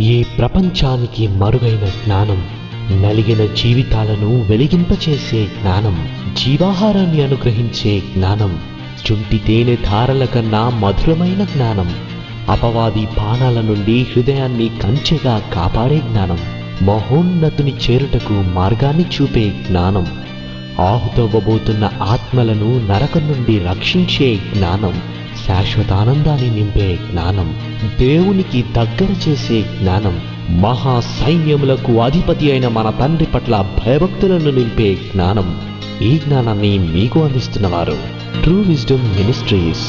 ఈ ప్రపంచానికి మరుగైన జ్ఞానం, నలిగిన జీవితాలను వెలిగింపచేసే జ్ఞానం, జీవాహారాన్ని అనుగ్రహించే జ్ఞానం, చుంటి తేనె ధారల కన్నా మధురమైన జ్ఞానం, అపవాది బాణాల నుండి హృదయాన్ని కంచెగా కాపాడే జ్ఞానం, మహోన్నతుని చేరుటకు మార్గాన్ని చూపే జ్ఞానం, ఆహుతవ్వబోతున్న ఆత్మలను నరకం నుండి రక్షించే జ్ఞానం, శాశ్వతానందాన్ని నింపే జ్ఞానం, దేవునికి దగ్గర చేసే జ్ఞానం, మహా సైన్యములకు అధిపతి అయిన మన తండ్రి పట్ల భయభక్తులను నింపే జ్ఞానం. ఈ జ్ఞానాన్ని మీకు అందిస్తున్నవారు ట్రూ విజ్డమ్ మినిస్ట్రీస్.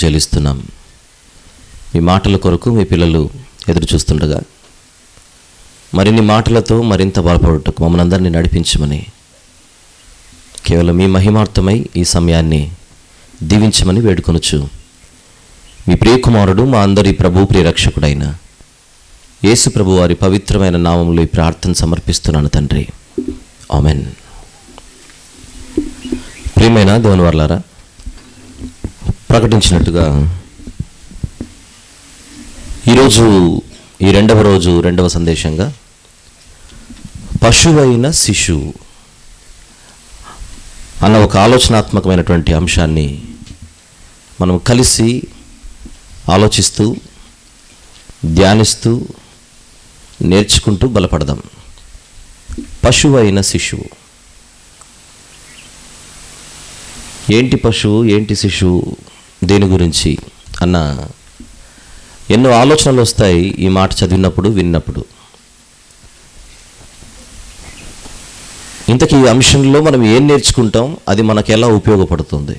చెల్లిస్తున్నాం. మీ మాటల కొరకు మీ పిల్లలు ఎదురు చూస్తుండగా మరిన్ని మాటలతో మరింత బలపడుటకు మమ్మల్ని అందరినీ నడిపించమని, కేవలం మీ మహిమార్థమై ఈ సమయాన్ని దీవించమని వేడుకొనుచు మీ ప్రియకుమారుడు మా అందరి ప్రభు ప్రియరక్షకుడైన యేసు ప్రభు వారి పవిత్రమైన నామములో ఈ ప్రార్థన సమర్పిస్తున్నాను తండ్రి, ఆమెన్. ప్రియమైన దేవుని వర్లారా, ప్రకటించినట్టుగా ఈరోజు ఈ రెండవ సందేశంగా పశువైన శిశువు అన్న ఒక ఆలోచనాత్మకమైనటువంటి అంశాన్ని మనం కలిసి ఆలోచిస్తూ ధ్యానిస్తూ నేర్చుకుంటూ బలపడదాం. పశువైన శిశువు. ఏంటి పశువు, ఏంటి శిశువు, దేని గురించి అన్న ఎన్నో ఆలోచనలు వస్తాయి ఈ మాట చదివినప్పుడు విన్నప్పుడు. ఇంతకీ ఈ అంశంలో మనం ఏం నేర్చుకుంటాం, అది మనకు ఎలా ఉపయోగపడుతుంది,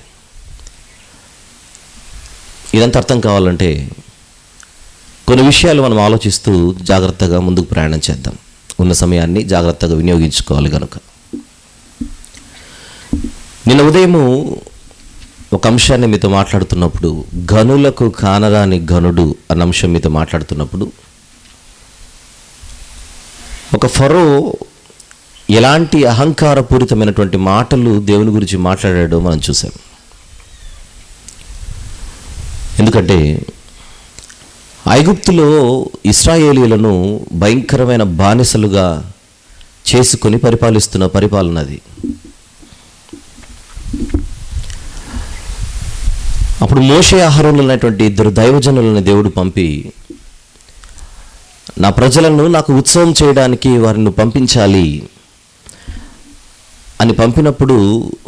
ఇదంతా అర్థం కావాలంటే కొన్ని విషయాలు మనం ఆలోచిస్తూ జాగ్రత్తగా ముందుకు ప్రయాణం చేద్దాం. ఉన్న సమయాన్ని జాగ్రత్తగా వినియోగించుకోవాలి కనుక. నిన్న ఉదయము ఒక అంశాన్ని మీతో మాట్లాడుతున్నప్పుడు, ఘనులకు కానరాని ఘనుడు అన్న అంశం మీతో మాట్లాడుతున్నప్పుడు, ఒక ఫరో ఎలాంటి అహంకారపూరితమైనటువంటి మాటలు దేవుని గురించి మాట్లాడాడో మనం చూసాం. ఎందుకంటే ఐగుప్తులో ఇశ్రాయేలీయులను భయంకరమైన బానిసలుగా చేసుకొని పరిపాలిస్తున్న పరిపాలన అది. అప్పుడు మోషే అహరోనులు అనేటువంటి ఇద్దరు దైవజనులను దేవుడు పంపి, నా ప్రజలను నాకు ఉత్సవం చేయడానికి వారిని పంపించాలి అని పంపినప్పుడు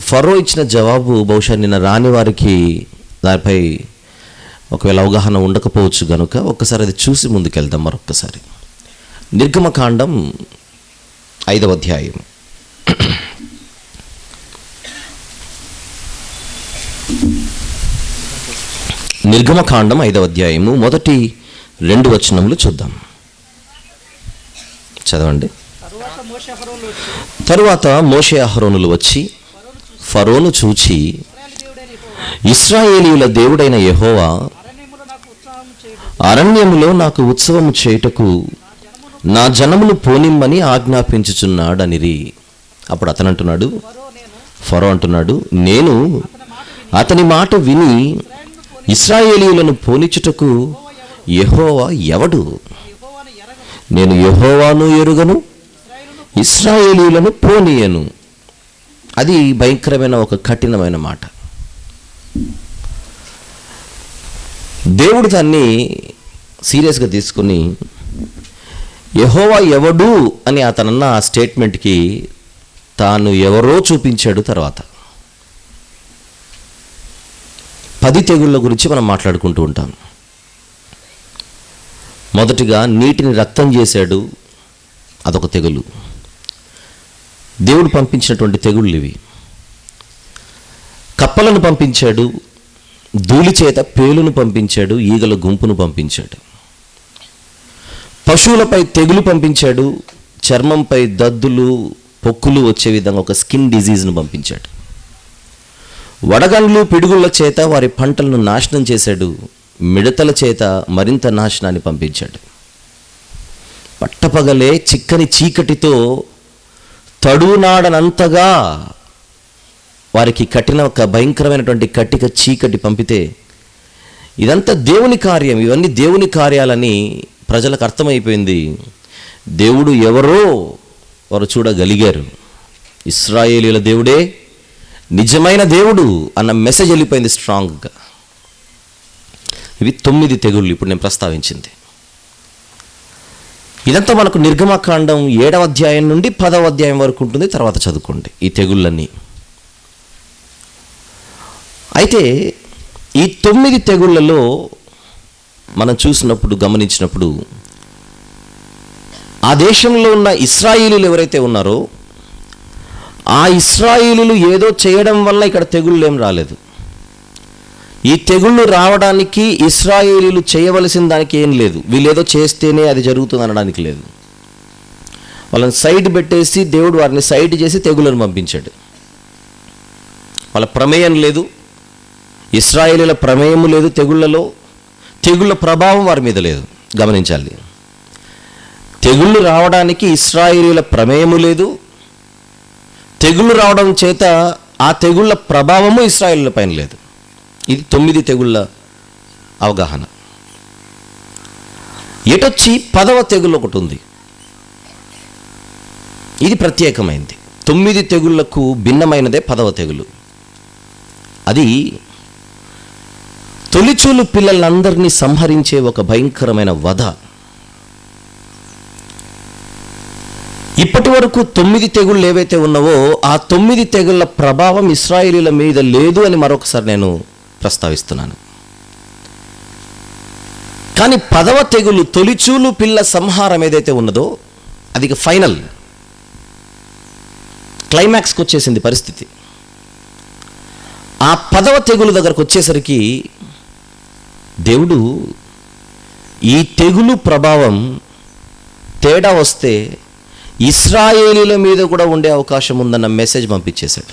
ఫరో ఇచ్చిన జవాబు బహుశా నిన్న రాని వారికి దానిపై ఒకవేళ అవగాహన ఉండకపోవచ్చు కనుక ఒక్కసారి అది చూసి ముందుకెళ్దాం. మరొక్కసారి నిర్గమకాండం 5వ అధ్యాయం. నిర్గమకాండం 5వ అధ్యాయము మొదటి 2 వచనములు చూద్దాం. చదవండి. తరువాత మోషే అహరోనులు వచ్చి ఫరోను చూచి, ఇశ్రాయేలీయుల దేవుడైన యెహోవా అరణ్యములో నాకు ఉత్సవము చేయుటకు నా జనమును పోనిమ్మని ఆజ్ఞాపించుచున్నాడనిరి. అప్పుడు అతను అంటున్నాడు, ఫరో అంటున్నాడు, నేను అతని మాట విని ఇశ్రాయేలీయులను పోనిచ్చుటకు యెహోవా ఎవడు? నేను యెహోవాను ఎరుగను, ఇశ్రాయేలీయులను పోనీయను. అది భయంకరమైన ఒక కఠినమైన మాట. దేవుడు దాన్ని సీరియస్గా తీసుకుని యెహోవా ఎవడు అని అతనన్న ఆ స్టేట్మెంట్కి తాను ఎవరో చూపించాడు. తర్వాత 10 తెగుళ్ళ గురించి మనం మాట్లాడుకుంటూ ఉంటాం. మొదటిగా నీటిని రక్తం చేశాడు, అదొక తెగులు. దేవుడు పంపించినటువంటి తెగుళ్ళు ఇవి. కప్పలను పంపించాడు, ధూళి చేత పేలును పంపించాడు, ఈగల గుంపును పంపించాడు. పశువులపై తెగులు పంపించాడు, చర్మంపై దద్దులు పొక్కులు వచ్చే విధంగా ఒక స్కిన్ డిజీజ్ను పంపించాడు. వడగండ్లు పిడుగుల చేత వారి పంటలను నాశనం చేశాడు. మిడతల చేత మరింత నాశనాన్ని పంపించాడు. పట్టపగలే చిక్కని చీకటితో తడునాడనంతగా వారికి కఠిన ఒక భయంకరమైనటువంటి కట్టిక చీకటి పంపితే ఇదంతా దేవుని కార్యం, ఇవన్నీ దేవుని కార్యాలని ప్రజలకు అర్థమైపోయింది. దేవుడు ఎవరో వారు చూడగలిగారు. ఇశ్రాయేలీల దేవుడే నిజమైన దేవుడు అన్న మెసేజ్ వెళ్ళిపోయింది స్ట్రాంగ్గా. ఇవి 9 తెగుళ్ళు ఇప్పుడు నేను ప్రస్తావించింది. ఇదంతా మనకు నిర్గమకాండం 7వ అధ్యాయం నుండి 10వ అధ్యాయం వరకు ఉంటుంది. తర్వాత చదువుకోండి ఈ తెగుళ్ళన్నీ. అయితే ఈ 9 తెగుళ్ళలో మనం చూసినప్పుడు, గమనించినప్పుడు ఆ దేశంలో ఉన్న ఇశ్రాయేలీలు ఎవరైతే ఉన్నారో ఆ ఇశ్రాయేలీలు ఏదో చేయడం వల్ల ఇక్కడ తెగుళ్ళు ఏం రాలేదు. ఈ తెగుళ్ళు రావడానికి ఇశ్రాయేలీలు చేయవలసిన దానికి ఏం లేదు. వీళ్ళేదో చేస్తేనే అది జరుగుతుంది అనడానికి లేదు. వాళ్ళని సైడ్ పెట్టేసి దేవుడు వారిని సైడ్ చేసి తెగుళ్ళను పంపించాడు. వాళ్ళ ప్రమేయం లేదు, ఇశ్రాయేలీల ప్రమేయము లేదు తెగుళ్ళలో. తెగుళ్ళ ప్రభావం వారి మీద లేదు. గమనించాలి, తెగుళ్ళు రావడానికి ఇశ్రాయేలీల ప్రమేయము లేదు. తెగుళ్ళు రావడం చేత ఆ తెగుళ్ళ ప్రభావము ఇశ్రాయేలీల పైన లేదు. ఇది 9 తెగుళ్ళ అవగాహన. ఎటొచ్చి 10వ తెగుళ్ళు ఒకటి ఉంది. ఇది ప్రత్యేకమైంది. 9 తెగుళ్లకు భిన్నమైనదే 10వ తెగులు. అది తొలిచూలు పిల్లలందరినీ సంహరించే ఒక భయంకరమైన వధ. ఇప్పటి వరకు 9 తెగుళ్ళు ఏవైతే ఉన్నావో ఆ 9 తెగుళ్ళ ప్రభావం ఇశ్రాయేలీల మీద లేదు అని మరొకసారి నేను ప్రస్తావిస్తున్నాను. కానీ 10వ తెగులు తొలిచూలు పిల్ల సంహారం ఏదైతే ఉన్నదో అది ఫైనల్ క్లైమాక్స్కి వచ్చేసింది పరిస్థితి. ఆ 10వ తెగులు దగ్గరకు వచ్చేసరికి దేవుడు ఈ తెగులు ప్రభావం తేడా వస్తే ఇశ్రాయేలీల మీద కూడా ఉండే అవకాశం ఉందన్న మెసేజ్ పంపించేశాడు.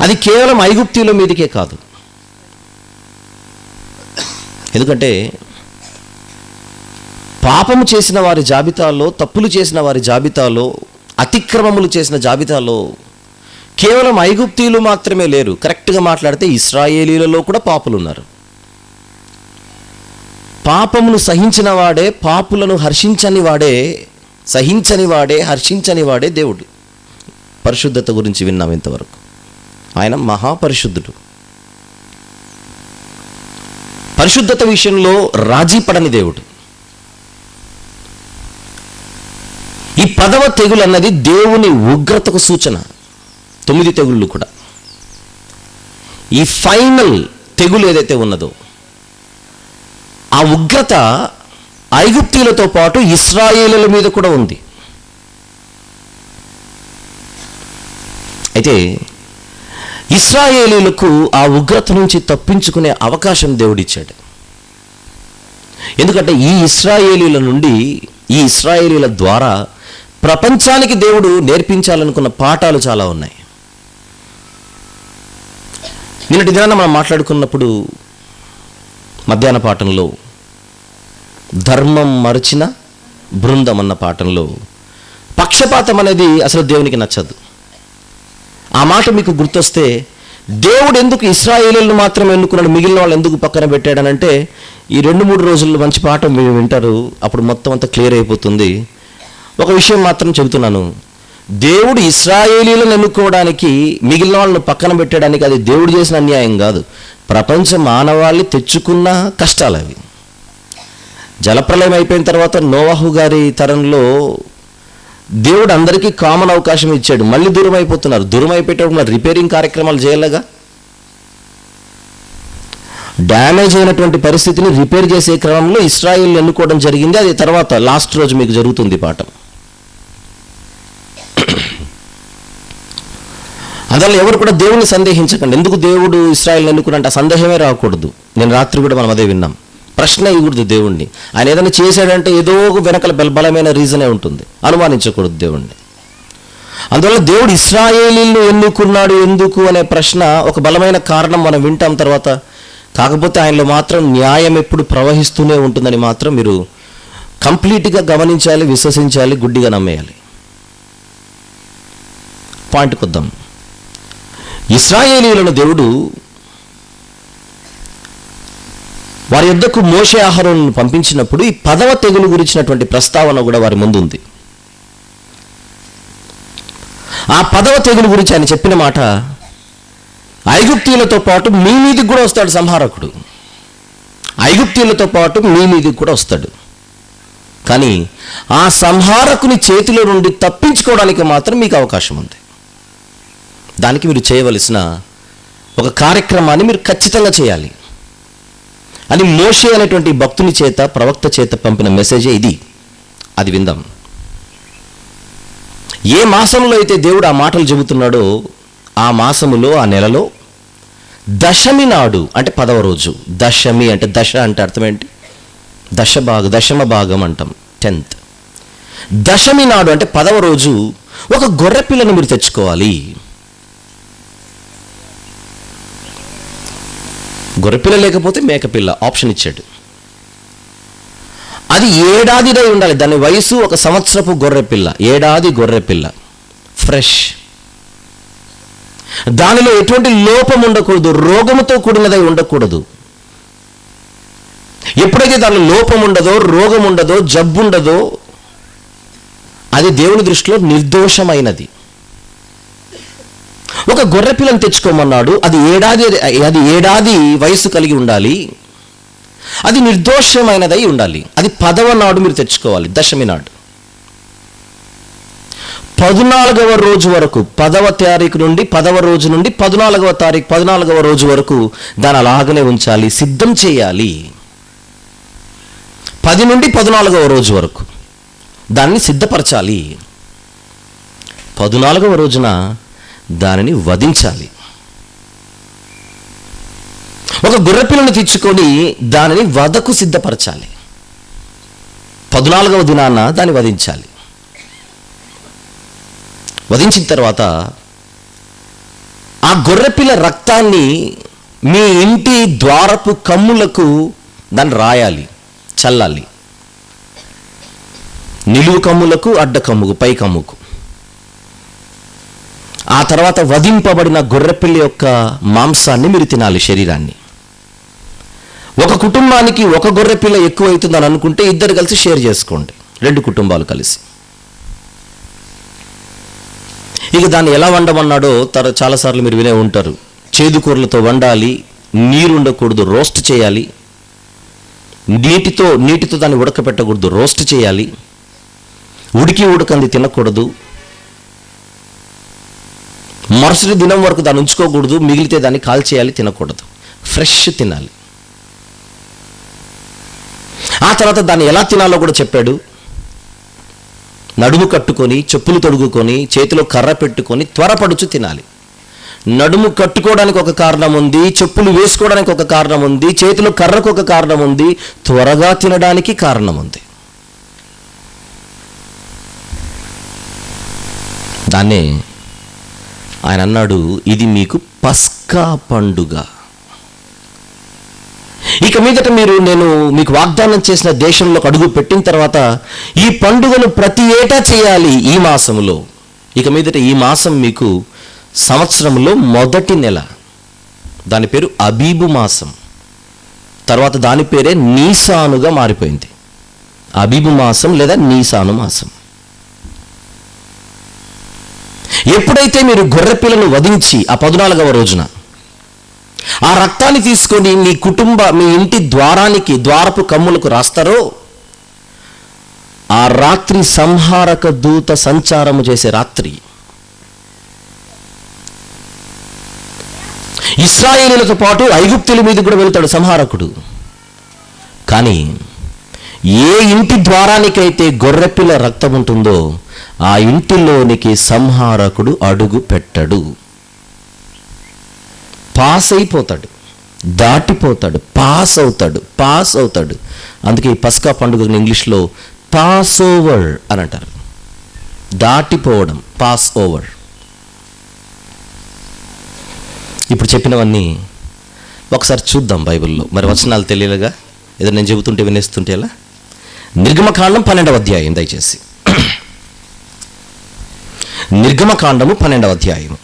అది కేవలం ఐగుప్తీయుల మీదకే కాదు. ఎందుకంటే పాపము చేసిన వారి జాబితాలో, తప్పులు చేసిన వారి జాబితాలో, అతిక్రమములు చేసిన జాబితాలో కేవలం ఐగుప్తీయులు మాత్రమే లేరు. కరెక్ట్గా మాట్లాడితే ఇశ్రాయేలీలలో కూడా పాపులు ఉన్నారు. పాపమును సహించిన వాడే, పాపులను సహించని వాడే దేవుడు. పరిశుద్ధత గురించి విన్నాం ఇంతవరకు. ఆయన మహాపరిశుద్ధుడు. పరిశుద్ధత విషయంలో రాజీ పడని దేవుడు. ఈ 10వ తెగులు అన్నది దేవుని ఉగ్రతకు సూచన. 9 తెగుళ్ళు కూడా. ఈ ఫైనల్ తెగులు ఏదైతే ఉన్నదో ఆ ఉగ్రత ఐగుప్తీయులతో పాటు ఇశ్రాయేలీల మీద కూడా ఉంది. అయితే ఇశ్రాయేలీలకు ఆ ఉగ్రత నుంచి తప్పించుకునే అవకాశం దేవుడిచ్చాడు. ఎందుకంటే ఈ ఇశ్రాయేలీల నుండి, ఈ ఇశ్రాయేలీల ద్వారా ప్రపంచానికి దేవుడు నేర్పించాలనుకున్న పాఠాలు చాలా ఉన్నాయి. నిన్నటి దినాన మనం మాట్లాడుకున్నప్పుడు మధ్యాహ్న పాఠంలో ధర్మం మరచిన బృందం అన్న పాఠంలో పక్షపాతం అనేది అసలు దేవునికి నచ్చదు. ఆ మాట మీకు గుర్తొస్తే దేవుడు ఎందుకు ఇశ్రాయేలీలను మాత్రం ఎన్నుకున్నాడు, మిగిలిన వాళ్ళు ఎందుకు పక్కన పెట్టాడనంటే ఈ 2-3 రోజుల్లో మంచి పాఠం మీరు వింటారు. అప్పుడు మొత్తం అంతా క్లియర్ అయిపోతుంది. ఒక విషయం మాత్రం చెబుతున్నాను. దేవుడు ఇశ్రాయేలీలను ఎన్నుకోవడానికి, మిగిలిన వాళ్ళను పక్కన పెట్టడానికి అది దేవుడు చేసిన అన్యాయం కాదు. ప్రపంచ మానవాళి తెచ్చుకున్న కష్టాలు అవి. జలప్రలయం అయిపోయిన తర్వాత నోవాహు గారి తరంలో దేవుడు అందరికీ కామన్ అవకాశం ఇచ్చాడు. మళ్ళీ దూరం అయిపోతున్నారు. దూరం అయిపోయేటప్పుడు రిపేరింగ్ కార్యక్రమాలు చేయాలిగా. డ్యామేజ్ అయినటువంటి పరిస్థితిని రిపేర్ చేసే క్రమంలో ఇశ్రాయేల్ ఎన్నుకోవడం జరిగింది. అది తర్వాత లాస్ట్ రోజు మీకు జరుగుతుంది పాఠం. అందువల్ల ఎవరు కూడా దేవుని సందేహించకండి. ఎందుకు దేవుడు ఇశ్రాయేల్ ఎన్నుకున్నంటే ఆ సందేహమే రాకూడదు. నేను రాత్రి కూడా మనం అదే విన్నాం. ప్రశ్న ఇవ్వకూడదు దేవుణ్ణి. ఆయన ఏదైనా చేశాడంటే ఏదో ఒక వెనకల బలమైన రీజనే ఉంటుంది, అనుమానించకూడదు దేవుణ్ణి. అందువల్ల దేవుడు ఇశ్రాయేలీలను ఎన్నుకున్నాడు ఎందుకు అనే ప్రశ్న ఒక బలమైన కారణం మనం వింటాం తర్వాత. కాకపోతే ఆయనలో మాత్రం న్యాయం ఎప్పుడు ప్రవహిస్తూనే ఉంటుందని మాత్రం మీరు కంప్లీట్గా గమనించాలి, విశ్వసించాలి, గుడ్డిగా నమ్మేయాలి. పాయింట్కి వద్దాం. ఇశ్రాయేలీయులను దేవుడు వారి యొద్దకు మోషే అహరోనును పంపించినప్పుడు ఈ 10వ తెగులు గురించినటువంటి ప్రస్తావన కూడా వారి ముందు ఉంది. ఆ 10వ తెగులు గురించి ఆయన చెప్పిన మాట, ఐగుప్తీయులతో పాటు మీ మీదికి కూడా వస్తాడు సంహారకుడు, ఐగుప్తీయులతో పాటు మీ మీదికి కూడా వస్తాడు. కానీ ఆ సంహారకుని చేతిలో నుండి తప్పించుకోవడానికి మాత్రం మీకు అవకాశం ఉంది. దానికి మీరు చేయవలసిన ఒక కార్యక్రమాన్ని మీరు ఖచ్చితంగా చేయాలి అని మోషే అనేటువంటి భక్తుని చేత, ప్రవక్త చేత పంపిన మెసేజే ఇది. అది విందాం. ఏ మాసంలో అయితే దేవుడు ఆ మాటలు చెబుతున్నాడో ఆ మాసములో, ఆ నెలలో దశమి నాడు, అంటే 10వ రోజు. దశమి అంటే దశ అంటే అర్థం ఏంటి? దశమ భాగం అంటాం, 10th. దశమి నాడు అంటే 10వ రోజు ఒక గొర్రె పిల్లను మీరు తెచ్చుకోవాలి. గొర్రెపిల్ల లేకపోతే మేకపిల్ల ఆప్షన్ ఇచ్చాడు. అది ఏడాదిదై ఉండాలి. దాని వయసు 1 సంవత్సరపు గొర్రెపిల్ల, ఏడాది గొర్రెపిల్ల, ఫ్రెష్. దానిలో ఎటువంటి లోపం ఉండకూడదు, రోగముతో కూడినదై ఉండకూడదు. ఎప్పుడైతే దానిలో లోపం ఉండదో, రోగం ఉండదో, జబ్బు ఉండదో, అది దేవుని దృష్టిలో నిర్దోషమైనది. ఒక గొర్రె పిల్లని తెచ్చుకోమన్నాడు. అది ఏడాది వయసు కలిగి ఉండాలి. అది నిర్దోషమైనదై ఉండాలి. అది 10వ నాడు మీరు తెచ్చుకోవాలి, దశమి నాడు. 14వ రోజు వరకు, 10వ తారీఖు నుండి 10వ రోజు నుండి 14వ రోజు వరకు దాన్ని అలాగనే ఉంచాలి, సిద్ధం చేయాలి. 10 నుండి 14వ రోజు వరకు దాన్ని సిద్ధపరచాలి. 14వ రోజున దానిని వధించాలి. ఒక గొర్రెపిల్లను తెచ్చుకొని దానిని వధకు సిద్ధపరచాలి. 14వ దినాన దాన్ని వధించాలి. వధించిన తర్వాత ఆ గొర్రెపిల్ల రక్తాన్ని మీ ఇంటి ద్వారపు కమ్ములకు దాన్ని రాయాలి, చల్లాలి. నిలువు కమ్ములకు, అడ్డ కమ్ముకు, పై కమ్ముకు. ఆ తర్వాత వధింపబడిన గొర్రెపిల్ల యొక్క మాంసాన్ని మీరు తినాలి, శరీరాన్ని. ఒక కుటుంబానికి ఒక గొర్రెపిల్ల ఎక్కువ అవుతుందని అనుకుంటే ఇద్దరు కలిసి షేర్ చేసుకోండి, 2 కుటుంబాలు కలిసి. ఇక దాన్ని ఎలా వండమన్నాడో చాలాసార్లు మీరు వినే ఉంటారు. చేదు కూరలతో వండాలి, నీరు ఉండకూడదు, రోస్ట్ చేయాలి. నీటితో దాన్ని ఉడకపెట్టకూడదు, రోస్ట్ చేయాలి. ఉడకంది తినకూడదు. మరుసటి దినం వరకు దాన్ని ఉంచుకోకూడదు, మిగిలితే దాన్ని కాల్చేయాలి, తినకూడదు. ఫ్రెష్ తినాలి. ఆ తర్వాత దాన్ని ఎలా తినాలో కూడా చెప్పాడు. నడుము కట్టుకొని, చెప్పులు తొడుగుకొని, చేతిలో కర్ర పెట్టుకొని త్వరపడుచు తినాలి. నడుము కట్టుకోవడానికి ఒక కారణం ఉంది, చెప్పులు వేసుకోవడానికి ఒక కారణం ఉంది, చేతిలో కర్రకు ఒక కారణం ఉంది, త్వరగా తినడానికి కారణం ఉంది. దాన్నే ఆయన అన్నాడు, ఇది మీకు పస్కా పండుగ. ఇక మీదట నేను మీకు వాగ్దానం చేసిన దేశంలోకి అడుగు పెట్టిన తర్వాత ఈ పండుగను ప్రతి ఏటా చేయాలి ఈ మాసంలో. ఇక మీదట ఈ మాసం మీకు సంవత్సరంలో మొదటి నెల. దాని పేరు అబీబు మాసం. తర్వాత దాని పేరే నీసానుగా మారిపోయింది. అబీబు మాసం లేదా నీసాను మాసం. ఎప్పుడైతే మీరు గొర్రెపిల్లను వధించి ఆ 14వ రోజున ఆ రక్తాన్ని తీసుకొని మీ ఇంటి ద్వారపు కమ్ములకు రాస్తారో, ఆ రాత్రి సంహారక దూత సంచారము చేసే రాత్రి. ఇశ్రాయేలీయులతో పాటు ఐగుప్తుల మీద కూడా వెళ్తాడు సంహారకుడు. కానీ ఏ ఇంటి ద్వారానికైతే గొర్రెపిల్ల రక్తం ఉంటుందో ఆ ఇంటిలోనికి సంహారకుడు అడుగు పెట్టడు, పాస్ అయిపోతాడు. దాటిపోతాడు, పాస్ అవుతాడు. అందుకే ఈ పస్కా పండుగను ఇంగ్లీష్లో పాస్ ఓవర్ అని అంటారు. దాటిపోవడం, పాస్ ఓవర్. ఇప్పుడు చెప్పినవన్నీ ఒకసారి చూద్దాం బైబిల్లో. మరి వచనాలు తెలియలేగా, ఏదో నేను చెబుతుంటే వినేస్తుంటే ఎలా? నిర్గమకాండం 12వ అధ్యాయం, దయచేసి నిర్గమకాండము 12వ అధ్యాయం.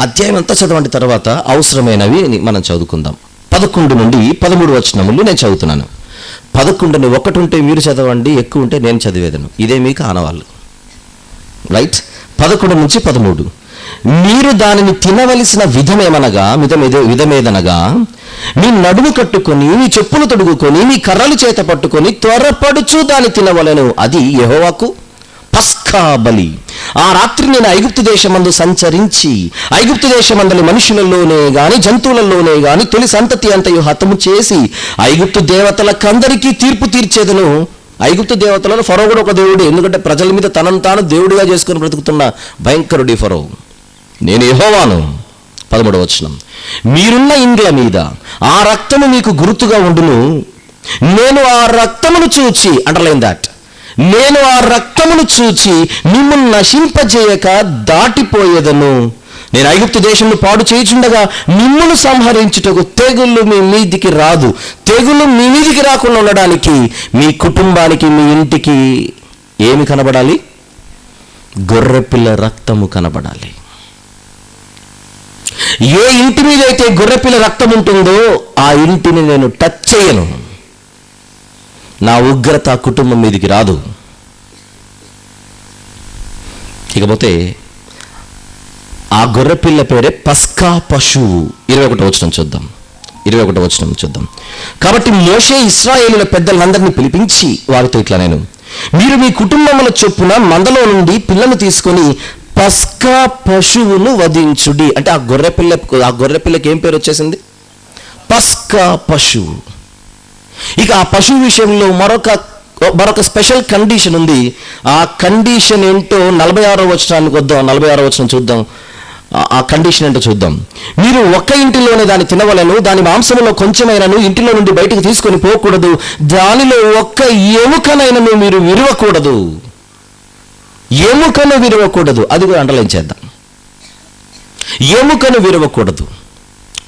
అధ్యాయం అంతా చదవండి, తర్వాత అవసరమైనవి మనం చదువుకుందాం. 11 నుండి 13 వచనములు నేను చదువుతున్నాను. 11 ఒకటి ఉంటే మీరు చదవండి, ఎక్కువ ఉంటే నేను చదివేదను. ఇదే మీకు ఆనవాళ్ళు, రైట్? 11 నుంచి 13. మీరు దానిని తినవలసిన విధమేదనగా మీ నడుము కట్టుకొని, మీ చెప్పులు తొడుగుకొని, మీ కర్రలు చేత పట్టుకొని త్వరపడుచు దాన్ని తినవలెను. అది యెహోవాకు పస్కా బలి. ఆ రాత్రి నేను ఐగుప్తు దేశమందు సంచరించి, ఐగుప్తు దేశమందలి మనుషులలోనే గాని జంతువులలోనే గాని తొలి సంతతి అంతయు హతము చేసి ఐగుప్తు దేవతలకందరికీ తీర్పు తీర్చేదను. ఐగుప్తు దేవతలలో ఫరో కూడా ఒక దేవుడు, ఎందుకంటే ప్రజల మీద తనను తాను దేవుడిగా చేసుకొని బ్రతుకుతున్న భయంకరుడి ఫరో. నేను యెహోవాను. 13వ వచనం. మీరున్న ఇండ్ల మీద ఆ రక్తము మీకు గుర్తుగా ఉండును. నేను ఆ రక్తమును చూచి, అండర్లైన్ దాట్, నేను ఆ రక్తమును చూచి మిమ్మల్ని నశింపజేయక దాటిపోయేదను. నేను ఐగుప్తు దేశంలో పాడు చేయుచుండగా మిమ్మును సంహరించుటకు తెగుళ్ళు మీ మీదికి రాదు. తెగుళ్ళు మీ మీదికి రాకుండా ఉండడానికి మీ కుటుంబానికి, మీ ఇంటికి ఏమి కనబడాలి? గొర్రెపిల్ల రక్తము కనబడాలి. ఏ ఇంటి మీద అయితే గొర్రెపిల్ల రక్తం ఉంటుందో ఆ ఇంటిని నేను టచ్ చేయను. నా ఉగ్రత కుటుంబం మీదికి రాదు. ఇకపోతే ఆ గొర్రెపిల్ల పేరే పస్కా పశువు. 21వ వచనం చూద్దాం. కాబట్టి మోషే ఇశ్రాయేలుల పెద్దలందరినీ పిలిపించి వారితో ఇట్లా నేను, మీరు మీ కుటుంబముల చొప్పున మందలో నుండి పిల్లను తీసుకొని పస్కా పశువును వధించుడి. అంటే ఆ గొర్రెపిల్లకి ఏం పేరు వచ్చేసింది? పస్కా పశువు. ఇక ఆ పశువు విషయంలో మరొక స్పెషల్ కండిషన్ ఉంది. ఆ కండిషన్ ఏంటో 46వ వచనానికి వద్దాం. 46వ వచనం చూద్దాం. ఆ కండిషన్ ఏంటో చూద్దాం. మీరు ఒక్క ఇంటిలోనే దాన్ని తినవలెను. దాని మాంసంలో కొంచెమైనను ఇంటిలో నుండి బయటకు తీసుకొని పోకూడదు. దానిలో ఒక్క ఎముకనైనను మీరు విరవకూడదు. ఎముకను విరవకూడదు. అది కూడా అండర్లైన్ చేద్దాం. ఎముకను విరవకూడదు.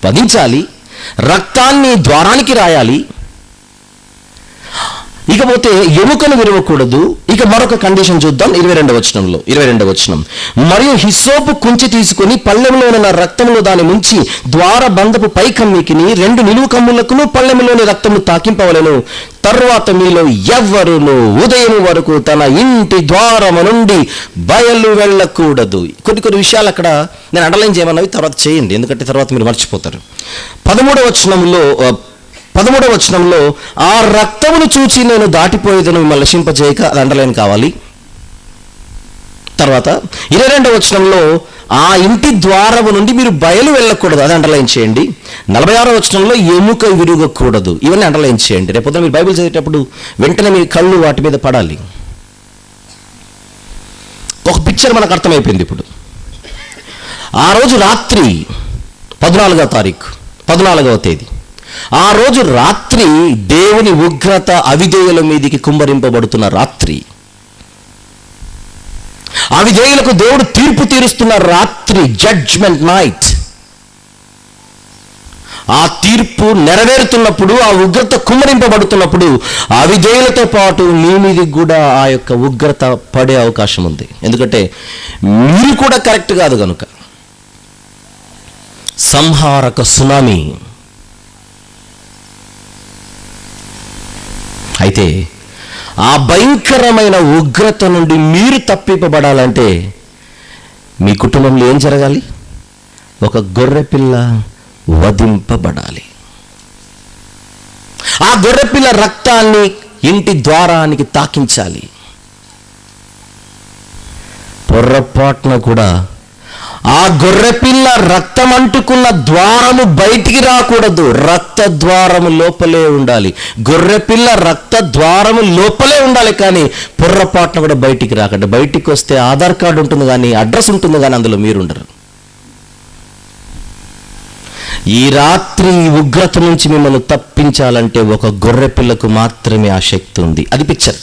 వధించాలి. రక్తాన్ని ద్వారానికి రాయాలి. ఇకపోతే ఎముకను విరవకూడదు. ఇక మరొక కండిషన్ చూద్దాం. 22వ వచనం. మరియు హిస్సోపు కుంచి తీసుకుని పళ్ళెంలోనున్న రక్తంలో దాని ముంచి ద్వార బంధపు పై కమ్మికిని 2 నిలువు కమ్ములకును పళ్ళెంలోని రక్తము తాకింపవలెను. తరువాత మీలో ఎవ్వరును ఉదయం వరకు తన ఇంటి ద్వారము నుండి బయలు వెళ్ళకూడదు. కొన్ని విషయాలు అక్కడ నేను అండర్లైన్ చేయమన్నవి తర్వాత చేయండి, ఎందుకంటే తర్వాత మీరు మర్చిపోతారు. 13వ వచనంలో ఆ రక్తమును చూచి నేను దాటిపోయేదను మిమ్మల్ని నశింపజేయక, అది అండర్లైన్ కావాలి. తర్వాత 22వ వచనంలో ఆ ఇంటి ద్వారము నుండి మీరు బయలు వెళ్ళకూడదు, అది అండర్లైన్ చేయండి. 46వ వచనంలో ఎముక విరుగకూడదు, ఇవన్నీ అండర్లైన్ చేయండి. రేపొద్దున మీరు బైబిల్ చదివేటప్పుడు వెంటనే మీ కళ్ళు వాటి మీద పడాలి. ఒక పిక్చర్ మనకు అర్థమైపోయింది ఇప్పుడు. ఆ రోజు రాత్రి 14వ తేదీ, ఆ రోజు రాత్రి దేవుని ఉగ్రత అవిధేయుల మీదికి కుమ్మరింపబడుతున్న రాత్రి, అవిధేయులకు దేవుడు తీర్పు తీరుస్తున్న రాత్రి, జడ్జ్మెంట్ నైట్. ఆ తీర్పు నెరవేరుతున్నప్పుడు, ఆ ఉగ్రత కుమ్మరింపబడుతున్నప్పుడు అవిధేయులతో పాటు మీ మీదికి కూడా ఆ యొక్క ఉగ్రత పడే అవకాశం ఉంది. ఎందుకంటే మీరు కూడా కరెక్ట్ కాదు కనుక. సంహారక సునామీ. అయితే ఆ భయంకరమైన ఉగ్రత నుండి మీరు తప్పింపబడాలంటే మీ కుటుంబంలో ఏం జరగాలి? ఒక గొర్రెపిల్ల వధింపబడాలి. ఆ గొర్రెపిల్ల రక్తాన్ని ఇంటి ద్వారానికి తాకించాలి. పొర్రపాటున కూడా ఆ గొర్రెపిల్ల రక్తం అంటుకున్న ద్వారము బయటికి రాకూడదు. రక్త ద్వారము లోపలే ఉండాలి. గొర్రెపిల్ల రక్త ద్వారము లోపలే ఉండాలి, కానీ పొర్రపాటున కూడా బయటికి రాకండి. బయటికి వస్తే ఆధార్ కార్డు ఉంటుంది కానీ, అడ్రస్ ఉంటుంది కానీ అందులో మీరు ఉండరు. ఈ రాత్రి ఈ ఉగ్రత నుంచి మిమ్మల్ని తప్పించాలంటే ఒక గొర్రె పిల్లకు మాత్రమే ఆ శక్తి ఉంది. అది పిక్చర్.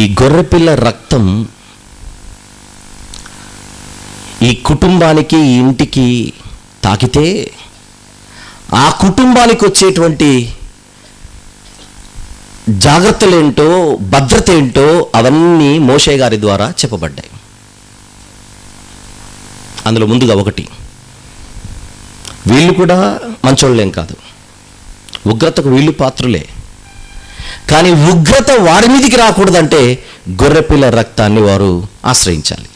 ఈ గొర్రెపిల్ల రక్తం ఈ కుటుంబానికి, ఈ ఇంటికి తాకితే ఆ కుటుంబానికి వచ్చేటువంటి జాగ్రత్తలేంటో, భద్రత ఏంటో అవన్నీ మోషే గారి ద్వారా చెప్పబడ్డాయి. అందులో ముందుగా ఒకటి, వీళ్ళు కూడా మంచోళ్ళేం కాదు, ఉగ్రతకు వీళ్ళు పాత్రులే. కానీ ఉగ్రత వారి మీదికి రాకూడదంటే గొర్రెపిల్ల రక్తాన్ని వారు ఆశ్రయించాలి.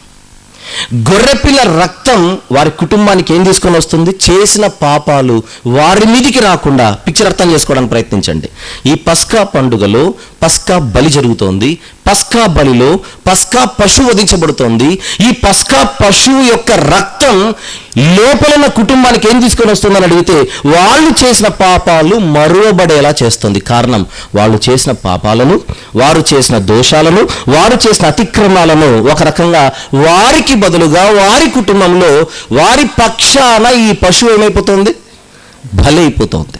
గొర్రెపిల్ల రక్తం వారి కుటుంబానికి ఏం తీసుకొని వస్తుంది? చేసిన పాపాలు వారి మీదికి రాకుండా. పిక్చర్ అర్థం చేసుకోవడానికి ప్రయత్నించండి. ఈ పస్కా పండుగలో పస్కా బలి జరుగుతోంది. పస్కా బలిలో పస్కా పశువు వధించబడుతోంది. ఈ పస్కా పశువు యొక్క రక్తం లోపల కుటుంబానికి ఏం తీసుకొని వస్తుందని అడిగితే వాళ్ళు చేసిన పాపాలు మరువబడేలా చేస్తుంది. కారణం, వాళ్ళు చేసిన పాపాలను, వారు చేసిన దోషాలను, వారు చేసిన అతిక్రమాలను ఒక రకంగా వారికి బదులుగా వారి కుటుంబంలో వారి పక్షాన ఈ పశువు ఏమైపోతుంది? బలి అయిపోతుంది.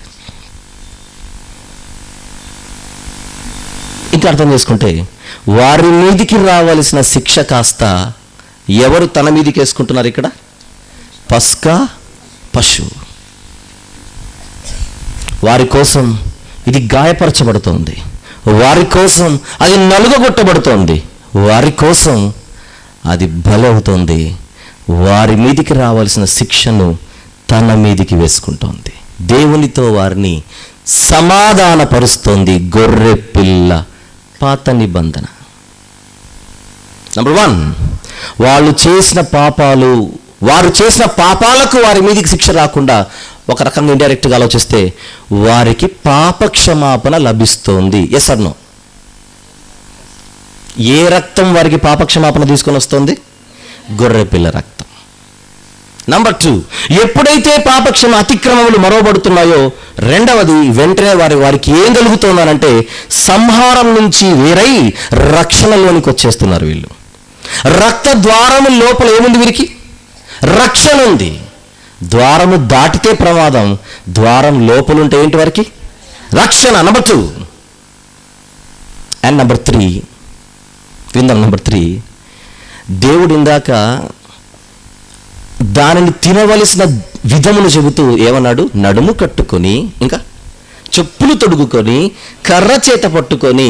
ఇంకా అర్థం చేసుకుంటే వారి మీదికి రావాల్సిన శిక్ష కాస్త ఎవరు తన మీదికి వేసుకుంటున్నారు? ఇక్కడ పస్కా పశువు. వారి కోసం ఇది గాయపరచబడుతోంది, వారి కోసం అది నలుగగొట్టబడుతోంది, వారి కోసం అది బలవుతోంది. వారి మీదికి రావాల్సిన శిక్షను తన మీదికి వేసుకుంటోంది. దేవునితో వారిని సమాధానపరుస్తోంది గొర్రె పిల్ల పాత నిబంధన. నంబర్ 1, వాళ్ళు చేసిన పాపాలు, వారు చేసిన పాపాలకు వారి మీదికి శిక్ష రాకుండా ఒక రకంగా ఇండైరెక్ట్గా ఆలోచిస్తే వారికి పాప క్షమాపణ లభిస్తోంది. Yes are no? ఏ రక్తం వారికి పాప క్షమాపణ తీసుకొని వస్తుంది? గొర్రెపిల్ల రక్తం. నంబర్ 2, ఎప్పుడైతే పాపక్షమ అతిక్రమములు మరవబడుతున్నాయో, రెండవది వెంటనే వారికి ఏం కలుగుతుందనంటే సంహారం నుంచి వేరై రక్షణలోనికి వచ్చేస్తున్నారు వీళ్ళు. రక్త ద్వారము లోపల ఏముంది? వీరికి రక్షణ ఉంది. ద్వారము దాటితే ప్రమాదం, ద్వారం లోపలుంటే ఏంటి వారికి? రక్షణ. నంబర్ 2 అండ్ నంబర్ 3 విందాం. నంబర్ 3, దేవుడు ఇందాక దానిని తినవలసిన విధమును చెబుతూ ఏమన్నాడు? నడుము కట్టుకొని, ఇంకా చెప్పులు తొడుగుకొని, కర్ర చేత పట్టుకొని,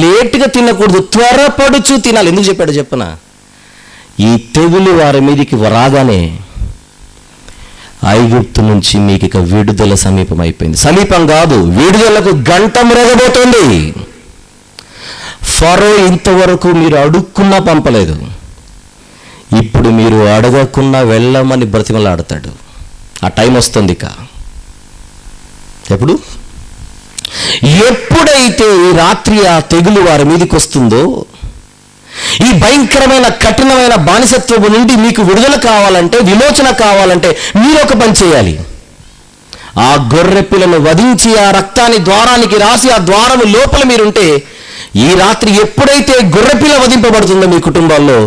లేటుగా తినకూడదు, త్వరపడుచు తినాలి. ఎందుకు చెప్పాడు చెప్పనా? ఈ తెగులు వారి మీదికి రాగానే ఐగుప్తు నుంచి మీకు ఇక విడుదల సమీపం అయిపోయింది. సమీపం కాదు, విడుదలకు గంట మ్రోగబోతోంది. ఫరో ఇంతవరకు మీరు అడుక్కున్నా పంపలేదు, ఇప్పుడు మీరు అడగకున్నా వెళ్ళమని బ్రతిమలాడతాడు. ఆ టైం వస్తుంది. ఇక ఎప్పుడైతే ఈ రాత్రి ఆ తెగులు వారి మీదకి వస్తుందో, ఈ భయంకరమైన కఠినమైన బానిసత్వము నుండి మీకు విడుదల కావాలంటే, విమోచన కావాలంటే మీరు ఒక పని చేయాలి. ఆ గొర్రె పిల్లను వధించి ఆ రక్తాన్ని ద్వారానికి రాసి ఆ ద్వారము లోపల మీరుంటే, ఈ రాత్రి ఎప్పుడైతే గొర్రెపిల్ల వధింపబడుతుందో మీ కుటుంబాల్లో,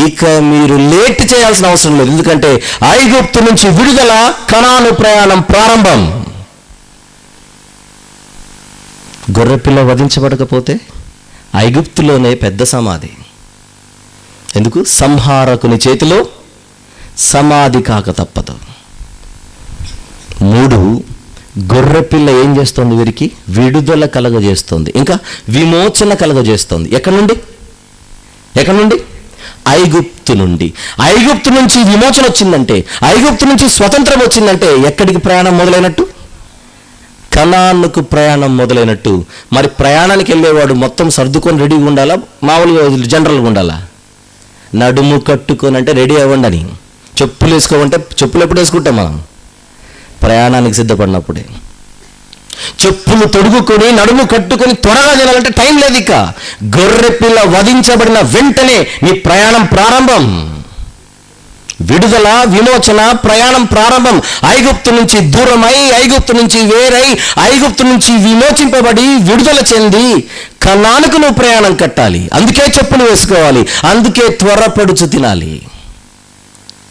ఇక మీరు లేట్ చేయాల్సిన అవసరం లేదు. ఎందుకంటే ఐగుప్తు నుంచి విడుదల, కనాను ప్రయాణం ప్రారంభం. గొర్రెపిల్ల వధించబడకపోతే ఐగుప్తులోనే పెద్ద సమాధి. ఎందుకు? సంహారకుని చేతిలో సమాధి కాక తప్పదు. 3, గొర్రెపిల్ల ఏం చేస్తుంది? వీరికి విడుదల కలగజేస్తుంది, ఇంకా విమోచన కలగజేస్తుంది. ఎక్కడి నుండి? ఐగుప్తు నుండి. ఐగుప్తు నుంచి విమోచన వచ్చిందంటే, ఐగుప్తు నుంచి స్వతంత్రం వచ్చిందంటే ఎక్కడికి ప్రయాణం మొదలైనట్టు? కనానుకు ప్రయాణం మొదలైనట్టు. మరి ప్రయాణానికి వెళ్ళేవాడు మొత్తం సర్దుకొని రెడీగా ఉండాలా, మామూలుగా జనరల్గా ఉండాలా? నడుము కట్టుకొని అంటే రెడీ అవ్వండి అని. చెప్పులు వేసుకోమంటే చెప్పులు ఎప్పుడు వేసుకుంటాం మనం? ప్రయాణానికి సిద్ధపడినప్పుడే. చెప్పులు తొడుగుకొని నడుము కట్టుకొని త్వరగా తినాలంటే టైం లేదు. ఇక గొర్రెపిల్ల వధించబడిన వెంటనే మీ ప్రయాణం ప్రారంభం. విడుదల, విమోచన, ప్రయాణం ప్రారంభం. ఐగుప్తు నుంచి దూరమై, ఐగుప్తు నుంచి వేరై, ఐగుప్తు నుంచి విమోచింపబడి, విడుదల చెంది కనానుకు నువ్వు ప్రయాణం కట్టాలి. అందుకే చెప్పులు వేసుకోవాలి, అందుకే త్వరపడుచు తినాలి.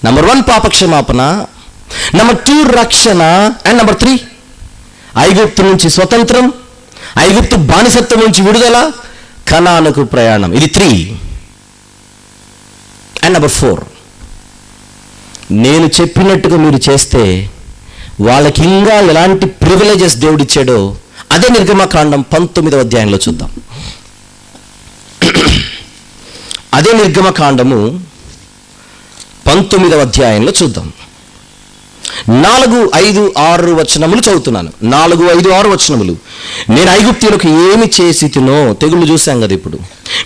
నంబర్ 1 పాపక్షమాపణ, నంబర్ 2 రక్షణ, అండ్ నంబర్ 3 ఐగుప్తు నుంచి స్వతంత్రం, ఐగుప్తు బానిసత్వం నుంచి విడుదల, కనానుకు ప్రయాణం. ఇది 3. అండ్ నంబర్ 4, నేను చెప్పినట్టుగా మీరు చేస్తే వాళ్ళకి ఇంకా ఎలాంటి ప్రివిలేజెస్ దేవుడిచ్చాడో అదే నిర్గమకాండం 19వ అధ్యాయంలో చూద్దాం. అదే నిర్గమకాండము 19వ అధ్యాయంలో చూద్దాం. 4, 5, 6 వచనములు చదువుతున్నాను. 4, 5, 6 వచనములు. నేను ఐగుప్తీయులకు ఏమి చేసి తినో తెగుళ్ళు చూశాం కదా. ఇప్పుడు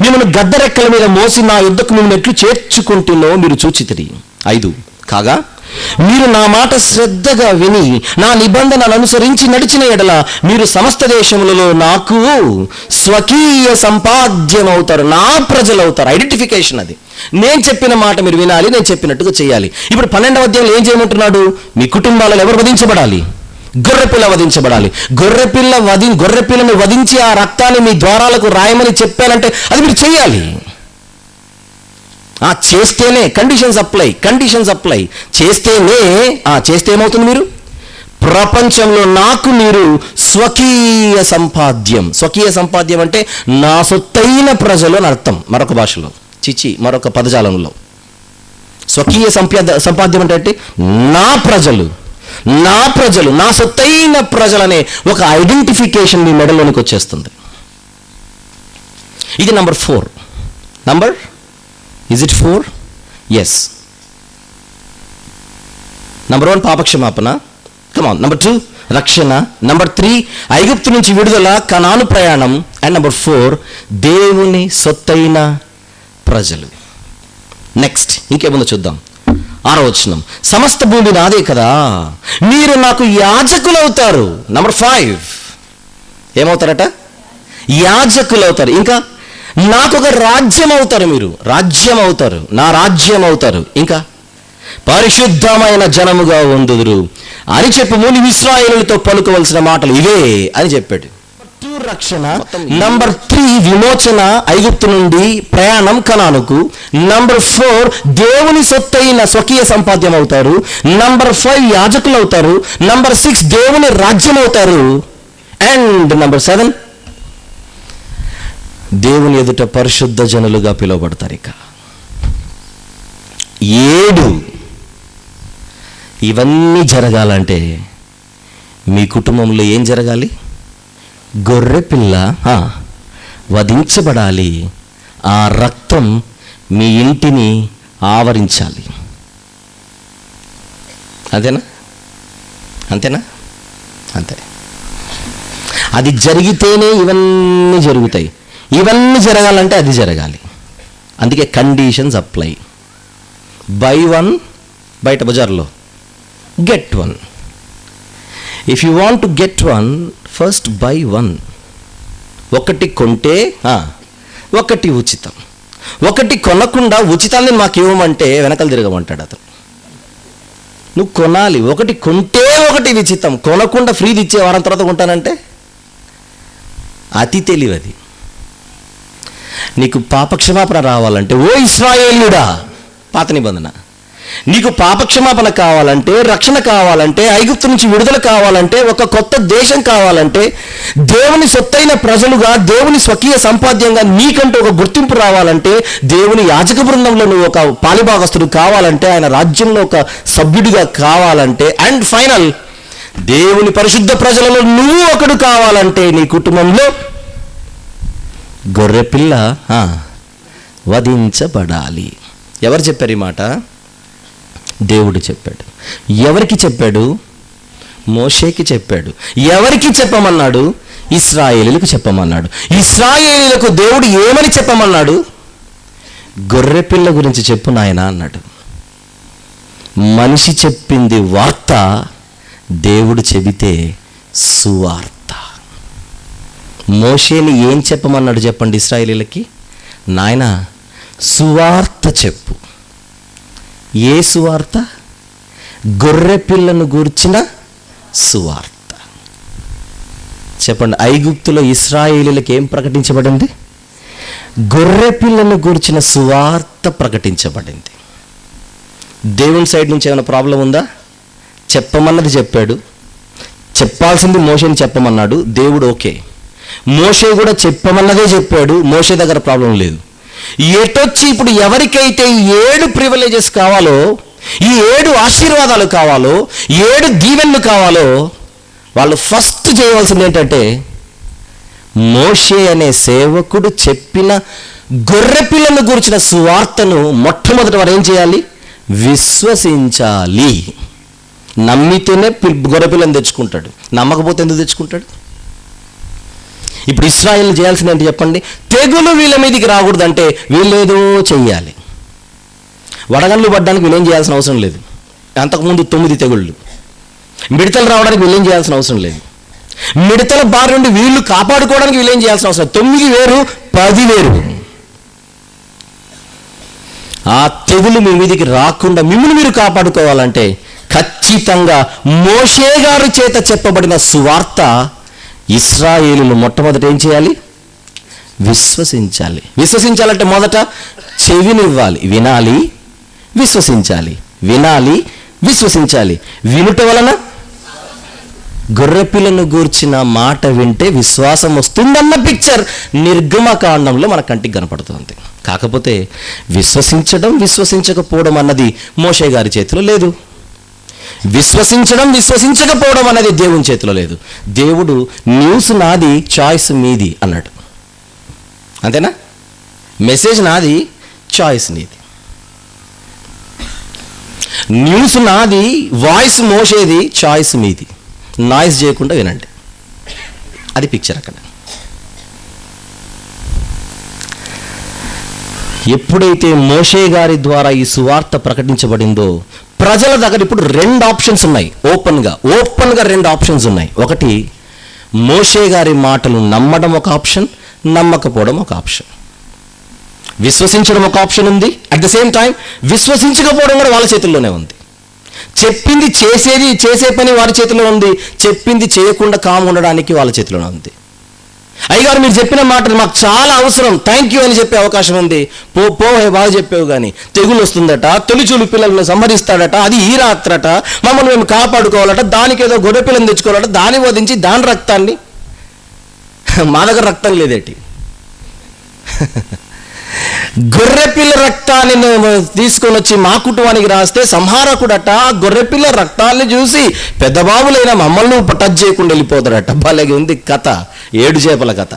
మిమ్మల్ని గద్దరెక్కల మీద మోసి నా యుద్ధకు మిమ్మల్ని ఎట్లు చేర్చుకుంటున్నో మీరు చూచితిరి. 5, కాగా మీరు నా మాట శ్రద్ధగా విని నా నిబంధనను అనుసరించి నడిచిన ఎడల మీరు సమస్త దేశములలో నాకు స్వకీయ సంపాద్యం అవుతారు, నా ప్రజలు అవుతారు. ఐడెంటిఫికేషన్ అది. నేను చెప్పిన మాట మీరు వినాలి, నేను చెప్పినట్టుగా చేయాలి. ఇప్పుడు 12వ అధ్యాయంలో ఏం చేయమంటున్నాడు? మీ కుటుంబాలలో ఎవరు వధించబడాలి? గొర్రెపిల్ల వధించబడాలి. గొర్రెపిల్లను వధించి ఆ రక్తాన్ని మీ ద్వారాలకు రాయమని చెప్పానంటే అది మీరు చేయాలి. చేస్తేనే కండిషన్స్ అప్లై చేస్తే ఏమవుతుంది? మీరు ప్రపంచంలో నాకు మీరు స్వకీయ సంపాద్యం అంటే నా సొత్తైన ప్రజలు అని అర్థం. మరొక భాషలో మరొక పదజాలంలో స్వకీయ సంపాద్యం అంటే నా ప్రజలు, నా సొత్తైన ప్రజలనే ఒక ఐడెంటిఫికేషన్ మీ మెడలోనికి వచ్చేస్తుంది. ఇది number 4. Is it 4? Yes. Number 1 పాపక్షమాపణ. Come on. Number 2 రక్షణ. Number 3 ఐగుప్తు నుంచి విడుదల, కనాను ప్రయాణం. అండ్ Number 4 దేవుని సొత్తైన ప్రజలు. నెక్స్ట్ ఇంకేముందో చూద్దాం. 6వ వచనం. సమస్త భూమి నాదే కదా, మీరు నాకు యాజకులు అవుతారు. Number 5 ఏమవుతారట? యాజకులు అవుతారు. ఇంకా నాకు ఒక రాజ్యం అవుతారు, మీరు రాజ్యం అవుతారు, నా రాజ్యం అవుతారు. ఇంకా పరిశుద్ధమైన జనముగా ఉందుదురు అని చెప్పుము, నీవు ఇశ్రాయేలులతో పలుకవలసిన మాటలు ఇవే అని చెప్పాడు. 2 రక్షణ. నంబర్ 3 విమోచన, ఐగుప్తు నుండి ప్రయాణం కనానుకు. నంబర్ 4 దేవుని సొత్తైన స్వకీయ సంపాద్యం అవుతారు. నంబర్ 5 యాజకులు అవుతారు. నంబర్ 6 దేవుని రాజ్యం అవుతారు. అండ్ నంబర్ 7 దేవుని ఎదుట పరిశుద్ధ జనులుగా పిలువబడతారు. ఇక 7 ఇవన్నీ జరగాలంటే మీ కుటుంబంలో ఏం జరగాలి? గొర్రె పిల్ల వధించబడాలి. ఆ రక్తం మీ ఇంటిని ఆవరించాలి. అంతేనా? అంతే. అది జరిగితేనే ఇవన్నీ జరుగుతాయి. ఇవన్నీ జరగాలంటే అది జరగాలి. అందుకే కండిషన్స్ అప్లై. బై 1 బయట బజార్లో get 1. If you want to get 1 first by 1. ఒకటి కొంటే ఒకటి ఉచితం. ఒకటి కొనకుండా ఉచితాన్ని మాకు ఇవ్వమంటే వెనకలు తిరగమంటాడు అతను. నువ్వు కొనాలి. ఒకటి కొంటే ఒకటి ఉచితం, కొనకుండా ఫ్రీది ఇచ్చే వారం తర్వాత కొంటానంటే అతి తెలివది. నీకు పాపక్షమాపణ రావాలంటే, ఓ ఇశ్రాయేలుడా, పాత నిబంధన, నీకు పాపక్షమాపణ కావాలంటే, రక్షణ కావాలంటే, ఐగుప్తు నుంచి విడుదల కావాలంటే, ఒక కొత్త దేశం కావాలంటే, దేవుని సొత్తైన ప్రజలుగా, దేవుని స్వకీయ సంపాద్యంగా నీకంటూ ఒక గుర్తింపు రావాలంటే, దేవుని యాజక బృందంలో నువ్వు ఒక పాలిభాగస్తుడు కావాలంటే, ఆయన రాజ్యంలో ఒక సభ్యుడిగా కావాలంటే, అండ్ ఫైనల్ దేవుని పరిశుద్ధ ప్రజలలో నువ్వు ఒకడు కావాలంటే, నీ కుటుంబంలో గొర్రెపిల్ల వధించబడాలి. ఎవరు చెప్పారు ఈ మాట? దేవుడు చెప్పాడు. ఎవరికి చెప్పాడు? మోషేకి చెప్పాడు. ఎవరికి చెప్పమన్నాడు? ఇశ్రాయేలీలకు చెప్పమన్నాడు. ఇశ్రాయేలీలకు దేవుడు ఏమని చెప్పమన్నాడు? గొర్రెపిల్ల గురించి చెప్పు నాయనా అన్నాడు. మనిషి చెప్పింది వార్త, దేవుడు చెబితే సువార్త. మోషేని ఏం చెప్పమన్నాడు చెప్పండి ఇశ్రాయేలీలకి? నాయనా సువార్త చెప్పు. ఏ సువార్త? గొర్రె పిల్లను గూర్చిన సువార్త. చెప్పండి, ఐగుప్తులో ఇశ్రాయేలీలకు ఏం ప్రకటించబడింది? గొర్రె పిల్లను గూర్చిన సువార్త ప్రకటించబడింది. దేవుని సైడ్ నుంచి ఏమైనా ప్రాబ్లం ఉందా? చెప్పమన్నది చెప్పాడు, చెప్పాల్సింది మోషేని చెప్పమన్నాడు, దేవుడు ఓకే. మోషే కూడా చెప్పమన్నదే చెప్పాడు, మోషే దగ్గర ప్రాబ్లం లేదు. ఎటొచ్చి ఇప్పుడు ఎవరికైతే 7 ప్రివిలేజెస్ కావాలో, ఈ 7 ఆశీర్వాదాలు కావాలో, 7 దీవెనలు కావాలో, వాళ్ళు ఫస్ట్ చేయవలసింది ఏంటంటే, మోషే అనే సేవకుడు చెప్పిన గొర్రెపిల్లను గురించిన సువార్తను మొట్టమొదటి వారు ఏం చేయాలి? విశ్వసించాలి. నమ్మితేనే గొర్రెపిల్లని తెచ్చుకుంటాడు, నమ్మకపోతే ఎందుకు తెచ్చుకుంటాడు? ఇప్పుడు ఇశ్రాయేలు చేయాల్సింది ఏంటి చెప్పండి? తెగులు వీళ్ళ మీదకి రాకూడదంటే వీళ్ళేదో చెయ్యాలి. వడగళ్ళు పడ్డానికి వీళ్ళేం చేయాల్సిన అవసరం లేదు. అంతకుముందు 9 తెగుళ్ళు. మిడతలు రావడానికి వీళ్ళేం చేయాల్సిన అవసరం లేదు. మిడతల బారి నుండి వీళ్ళు కాపాడుకోవడానికి వీళ్ళేం చేయాల్సిన అవసరం లేదు. 9 వేరు, 10 వేరు. ఆ తెగులు మీ మీదికి రాకుండా మిమ్మల్ని మీరు కాపాడుకోవాలంటే ఖచ్చితంగా మోషే గారి చేత చెప్పబడిన సువార్త ఇశ్రాయేలులు మొట్టమొదట ఏం చేయాలి? విశ్వసించాలి. విశ్వసించాలంటే మొదట చెవినివ్వాలి, వినాలి, విశ్వసించాలి. వినాలి, విశ్వసించాలి. వినుట వలన గొర్రెపిల్లను గూర్చిన మాట వింటే విశ్వాసం వస్తుందన్న పిక్చర్ నిర్గమకాండంలో మన కంటికి కనపడుతుంది. కాకపోతే విశ్వసించడం, విశ్వసించకపోవడం అన్నది మోషే గారి చేతిలో లేదు. విశ్వసించడం, విశ్వసించకపోవడం అనేది దేవుని చేతిలో లేదు. దేవుడు న్యూస్ నాది, చాయిస్ మీది అన్నాడు. అంతేనా? మెసేజ్ నాది, చాయిస్ నీది. న్యూస్ నాది, వాయిస్ మోసేది, చాయిస్ మీది. నాయిస్ చేయకుండా వినండి. అది పిక్చర్ అక్కడ. ఎప్పుడైతే మోషే గారి ద్వారా ఈ సువార్త ప్రకటించబడిందో ప్రజల దగ్గర ఇప్పుడు 2 ఆప్షన్స్ ఉన్నాయి. ఓపెన్గా 2 ఆప్షన్స్ ఉన్నాయి. ఒకటి, మోషే గారి మాటలు నమ్మడం ఒక ఆప్షన్, నమ్మకపోవడం ఒక ఆప్షన్. విశ్వసించడం ఒక ఆప్షన్ ఉంది, అట్ ద సేమ్ టైం విశ్వసించకపోవడం కూడా వాళ్ళ చేతుల్లోనే ఉంది. చెప్పింది చేసే పని వారి చేతిలో ఉంది, చెప్పింది చేయకుండా కాము ఉండడానికి వాళ్ళ చేతిలోనే ఉంది. అయ్యగారు మీరు చెప్పిన మాటలు మాకు చాలా అవసరం, థ్యాంక్ యూ అని చెప్పే అవకాశం ఉంది. పోహే బాగా చెప్పావు, కానీ తెగులు వస్తుందట, తొలిచూలు పిల్లలను సంహరిస్తాడట, అది ఈ రాత్రట, మమ్మల్ని మేము కాపాడుకోవాలట, దానికి ఏదో గొర్రె పిల్లని తెచ్చుకోవాలట, దాన్ని వధించి దాని రక్తాన్ని. మా దగ్గర రక్తం లేదేటి? గొర్రెపిల్ల రక్తాన్ని తీసుకొని వచ్చి మా కుటుంబానికి రాస్తే సంహారకుడట గొర్రెపిల్ల రక్తాన్ని చూసి పెద్ద బాబులైన మమ్మల్ని టచ్ చేయకుండా వెళ్ళిపోతాడట. భలేగా ఉంది కథ, 7 చేపల కథ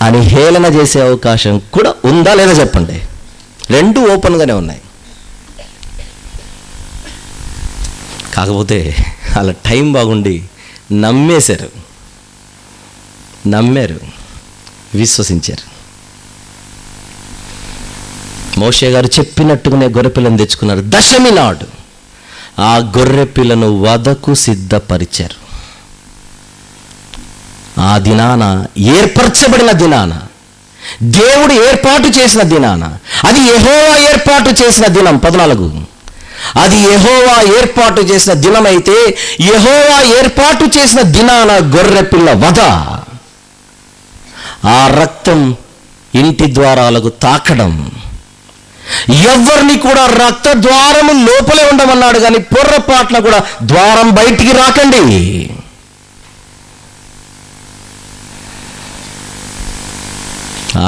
అని హేళన చేసే అవకాశం కూడా ఉందా లేదా చెప్పండి? 2 ఓపెన్గానే ఉన్నాయి. కాకపోతే అలా టైం బాగుండి నమ్మారు, విశ్వసించారు. మోషే గారు చెప్పినట్టుగానే గొర్రెపిల్లను తెచ్చుకున్నారు. దశమి నాడు ఆ గొర్రెపిల్లను వధకు సిద్ధపరిచారు. ఆ దినాన, ఏర్పరచబడిన దినాన, దేవుడు ఏర్పాటు చేసిన దినాన, అది యెహోవా ఏర్పాటు చేసిన దినం. 14, అది యెహోవా ఏర్పాటు చేసిన దినమైతే యెహోవా ఏర్పాటు చేసిన దినాన గొర్రెపిల్ల వధ, ఆ రక్తం ఇంటి ద్వారాలకు తాకడం, ఎవరిని కూడా రక్త ద్వారము లోపలే ఉండమన్నాడు, కానీ పొర్రపాట్ల కూడా ద్వారం బయటికి రాకండి.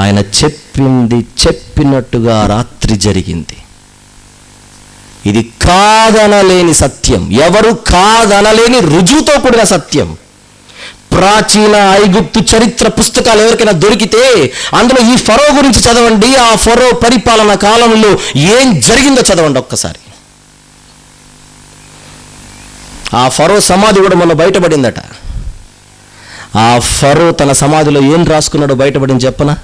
ఆయన చెప్పింది చెప్పినట్టుగా రాత్రి జరిగింది. ఇది కాదనలేని సత్యం, ఎవరు కాదనలేని రుజువుతో కూడిన సత్యం. ప్రాచీన ఐగుప్తు చరిత్ర పుస్తకాలు ఎవరికైనా దొరికితే అందులో ఈ ఫరో గురించి చదవండి. ఆ ఫరో పరిపాలన కాలంలో ఏం జరిగిందో చదవండి ఒక్కసారి. ఆ ఫరో సమాధి కూడా మొన్న బయటపడిందట. ఆ ఫరో తన సమాధిలో ఏం రాసుకున్నాడో బయటపడింది చెప్పనా?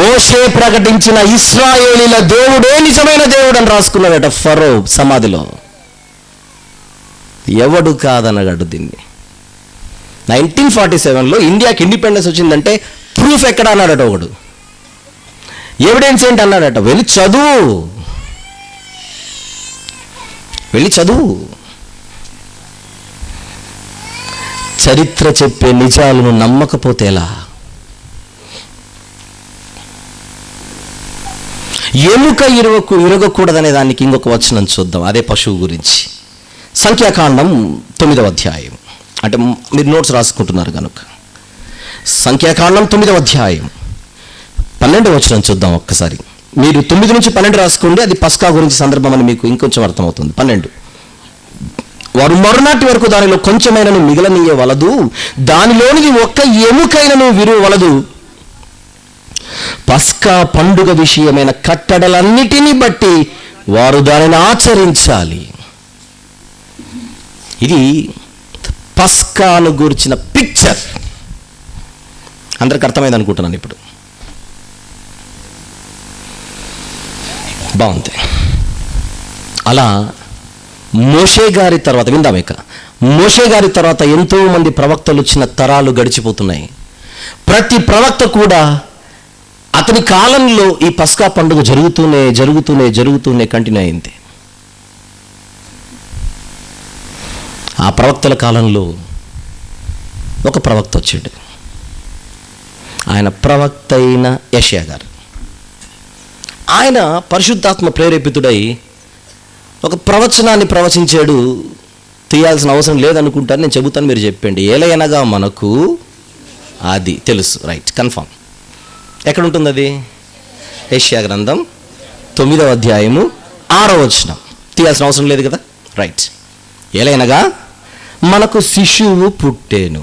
మోషే ప్రకటించిన ఇశ్రాయేలీల దేవుడే నిజమైన దేవుడు అని రాసుకున్నాడట ఫరో సమాధిలో. ఎవడు కాదనగాడు దీన్ని. 1947లో ఇండియాకి ఇండిపెండెన్స్ వచ్చిందంటే ప్రూఫ్ ఎక్కడ అన్నాడట ఒకడు. ఎవిడెన్స్ ఏంటి అన్నాడట, వెళ్ళి చదువు. చరిత్ర చెప్పే నిజాలను నమ్మకపోతే ఎలా? ఎముక ఇరగకూడదనే దానికి ఇంకొక వచనం చూద్దాం, అదే పశువు గురించి. సంఖ్యాకాండం 9వ అధ్యాయం. అంటే మీరు నోట్స్ రాసుకుంటున్నారు కనుక సంఖ్యాకాండం 9వ అధ్యాయం 12వ వచనం చూద్దాం ఒక్కసారి. మీరు 9 నుంచి 12 రాసుకోండి, అది పస్కా గురించి సందర్భం అని మీకు ఇంకొంచెం అర్థమవుతుంది. 12, వారు మరునాటి వరకు దానిలో కొంచెమైనను మిగలనీయవలదు, దానిలోనికి ఒక్క ఎముకైనను విరువవలదు. పస్కా పండుగ విషయమైన కట్టడలన్నిటినీ బట్టి వారు దానిని ఆచరించాలి. ఇది పస్కాను గురించిన పిక్చర్. అందరికి అర్థమైంది అనుకుంటున్నాను. ఇప్పుడు బాగుంది. అలా మోషే గారి తర్వాత విందాం. ఇక మోషే గారి తర్వాత ఎంతో మంది ప్రవక్తలు వచ్చిన తరాలు గడిచిపోతున్నాయి. ప్రతి ప్రవక్త కూడా అతని కాలంలో ఈ పస్కా పండుగ జరుగుతూనే కంటిన్యూ అయింది. ఆ ప్రవక్తల కాలంలో ఒక ప్రవక్త వచ్చాడు. ఆయన ప్రవక్త అయిన యెషయా గారు. ఆయన పరిశుద్ధాత్మ ప్రేరేపితుడై ఒక ప్రవచనాన్ని ప్రవచించాడు. తీయాల్సిన అవసరం లేదనుకుంటాను, నేను చెబుతాను, మీరు చెప్పండి. ఏలయనగా మనకు అది తెలుసు. Right, confirm. ఎక్కడ ఉంటుంది అది? యెషయా గ్రంథం 9వ అధ్యాయము 6వ వచనం. తీయాల్సిన అవసరం లేదు కదా. రైట్. ఏలయనగా మనకు శిశువు పుట్టేను.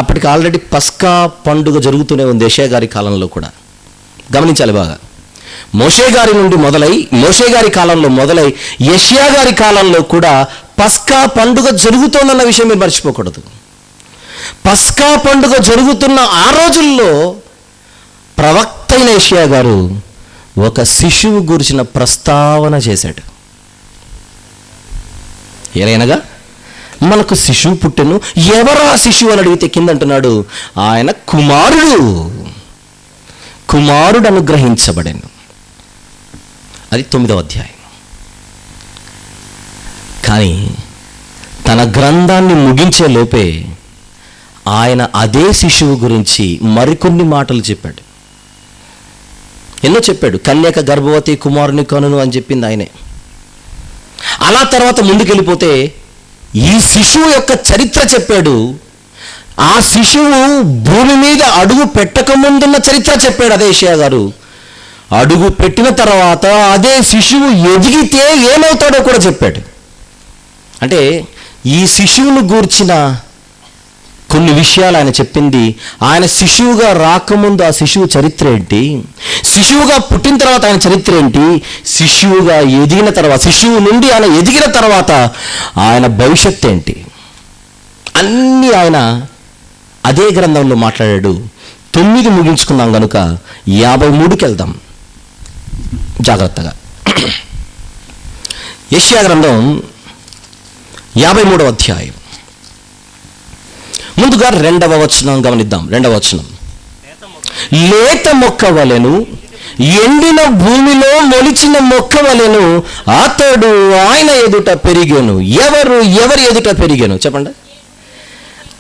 అప్పటికి ఆల్రెడీ పస్కా పండుగ జరుగుతూనే ఉంది యెషయా గారి కాలంలో కూడా. గమనించాలి బాగా. మోషే గారి కాలంలో మొదలై యెషయా గారి కాలంలో కూడా పస్కా పండుగ జరుగుతోందన్న విషయం మీరు మర్చిపోకూడదు. పస్కా పండుగ జరుగుతున్న ఆ రోజుల్లో ప్రవక్త అయిన యెషయా గారు ఒక శిశువు గురించిన ప్రస్తావన చేశాడు. ఏలైనగా మనకు శిశువు పుట్టెను. ఎవరు ఆ శిశువు అని అడిగితే కింద అంటున్నాడు, ఆయన కుమారుడు అనుగ్రహించబడెను. అది 9వ అధ్యాయం. కానీ తన గ్రంథాన్ని ముగించే లోపే ఆయన అదే శిశువు గురించి మరికొన్ని మాటలు చెప్పాడు. ఎన్నో చెప్పాడు. కన్యక గర్భవతి కుమారుని కనును అని చెప్పింది ఆయనే. అలా తర్వాత ముందుకెళ్ళిపోతే ఈ శిశువు యొక్క చరిత్ర చెప్పాడు. ఆ శిశువు భూమి మీద అడుగు పెట్టక ముందున్న చరిత్ర చెప్పాడు అదే యెషయా గారు. అడుగు పెట్టిన తర్వాత అదే శిశువు ఎదిగితే ఏమవుతాడో కూడా చెప్పాడు. అంటే ఈ శిశువును గూర్చిన కొన్ని విషయాలు ఆయన చెప్పింది. ఆయన శిశువుగా రాకముందు ఆ శిశువు చరిత్ర ఏంటి, శిశువుగా పుట్టిన తర్వాత ఆయన చరిత్ర ఏంటి, శిశువుగా ఎదిగిన తర్వాత, శిశువు నుండి ఆయన ఎదిగిన తర్వాత ఆయన భవిష్యత్తు ఏంటి, అన్నీ ఆయన అదే గ్రంథంలో మాట్లాడాడు. 9 ముగించుకున్నాం కనుక 53కి వెళ్దాం జాగ్రత్తగా. యెషయా గ్రంథం 53వ అధ్యాయం. ముందుగా 2వ వచనం గమనిద్దాం. 2వ వచనం, లేత మొక్క వలెను ఎండిన భూమిలో మొలిచిన మొక్క వలెను అతడు ఆయన ఎదుట పెరిగాను. ఎవరి ఎదుట పెరిగాను చెప్పండి.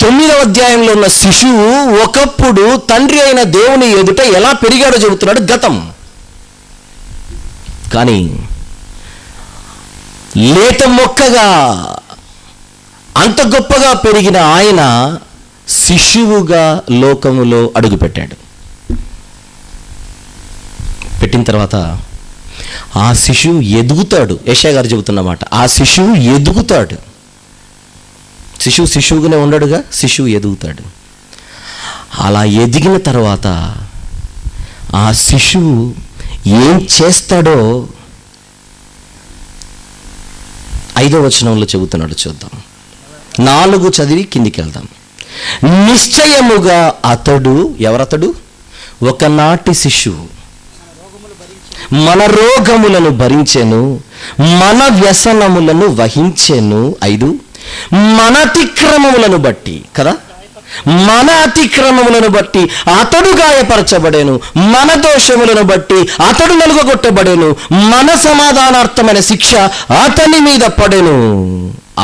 9వ అధ్యాయంలో ఉన్న శిశువు ఒకప్పుడు తండ్రి అయిన దేవుని ఎదుట ఎలా పెరిగాడో చెబుతున్నాడు, గతం. కానీ లేత మొక్కగా అంత గొప్పగా పెరిగిన ఆయన శిశువుగా లోకములో అడుగుపెట్టాడు. పెట్టిన తర్వాత ఆ శిశువు ఎదుగుతాడు. యెషయా గారు చెబుతున్నమాట, ఆ శిశువు ఎదుగుతాడు. శిశువుగానే ఉండడుగా, శిశువు ఎదుగుతాడు. అలా ఎదిగిన తర్వాత ఆ శిశువు ఏం చేస్తాడో 5వ వచనంలో చెబుతున్నాడు. చూద్దాం. 4 చదివి కిందికి వెళ్దాం. నిశ్చయముగా అతడు, ఎవరతడు? ఒకనాటి శిశువు, మన రోగములను భరించెను, మన వ్యసనములను వహించెను. 5 మన అతిక్రమములను బట్టి కదా, మన అతిక్రమములను బట్టి అతడు గాయపరచబడెను, మన దోషములను బట్టి అతడు నలుగగొట్టబడెను, మన సమాధానార్థమైన శిక్ష అతని మీద పడెను,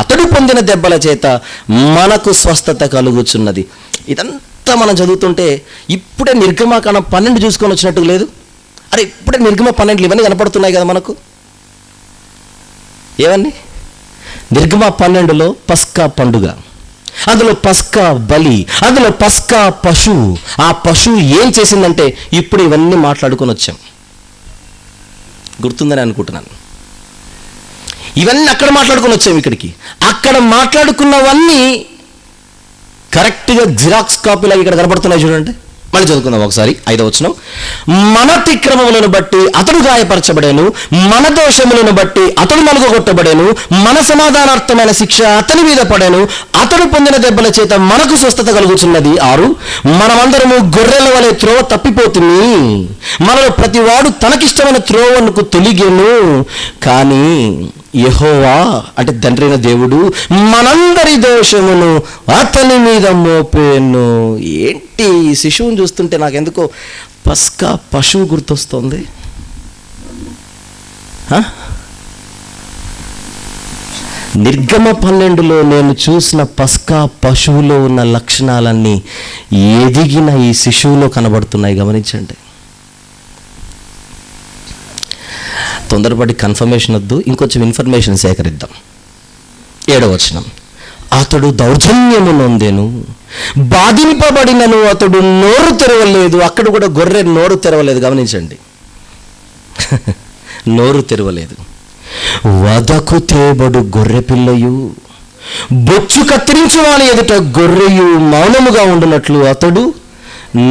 అతడు పొందిన దెబ్బల చేత మనకు స్వస్థత కలుగుచున్నది. ఇదంతా మనం చదువుతుంటే ఇప్పుడే నిర్గమాకాండం 12 చూసుకొని వచ్చినట్టు లేదు. అరే ఇప్పుడే నిర్గమ 12 ఇవన్నీ కనపడుతున్నాయి కదా మనకు. ఏవన్నీ? నిర్గమ 12లో పస్కా పండుగ, అందులో పస్కా బలి, అందులో పస్కా పశువు. ఆ పశువు ఏం చేసిందంటే ఇప్పుడు ఇవన్నీ మాట్లాడుకొని వచ్చాం. గుర్తుందని అనుకుంటున్నాను. ఇవన్నీ అక్కడ మాట్లాడుకొని వచ్చాం ఇక్కడికి. అక్కడ మాట్లాడుకున్నవన్నీ కరెక్ట్గా జిరాక్స్ కాపీలా ఇక్కడ కనబడుతున్నాయి చూడండి. మళ్ళీ చదువుకుందాం ఒకసారి. 5వ వచనం. మన అతిక్రమములను బట్టి అతడు గాయపరచబడేను, మన దోషములను బట్టి అతడు నలుగగొట్టబడేను, మన సమాధానార్థమైన శిక్ష అతని మీద పడేను, అతడు పొందిన దెబ్బల చేత మనకు స్వస్థత కలుగుచున్నది. 6. మనమందరము గొర్రెల వలె త్రోవ తప్పిపోతుంది, మనలో ప్రతివాడు తనకిష్టమైన త్రోవకు తొలిగెను, కానీ యెహోవా అంటే తండ్రి అయిన దేవుడు మనందరి దోషమును అతని మీద మోపేను. ఏంటి శిశువుని చూస్తుంటే నాకెందుకో పస్కా పశువు గుర్తొస్తుంది. నిర్గమ 12లో నేను చూసిన పస్కా పశువులో ఉన్న లక్షణాలన్నీ ఎదిగిన ఈ శిశువులో కనబడుతున్నాయి. గమనించండి. తొందరపడి కన్ఫర్మేషన్ వద్దు, ఇంకొంచెం ఇన్ఫర్మేషన్ సేకరిద్దాం. 7వ వచనం. అతడు దౌర్జన్యము నొందెను, బాధింపబడినను అతడు నోరు తెరవలేదు. అక్కడ కూడా గొర్రె నోరు తెరవలేదు. గమనించండి, నోరు తెరవలేదు. వదకు తేబడు గొర్రె పిల్లయు, బొచ్చు కత్తిరించు వాని ఎదుట గొర్రెయు మౌనముగా ఉండునట్లు అతడు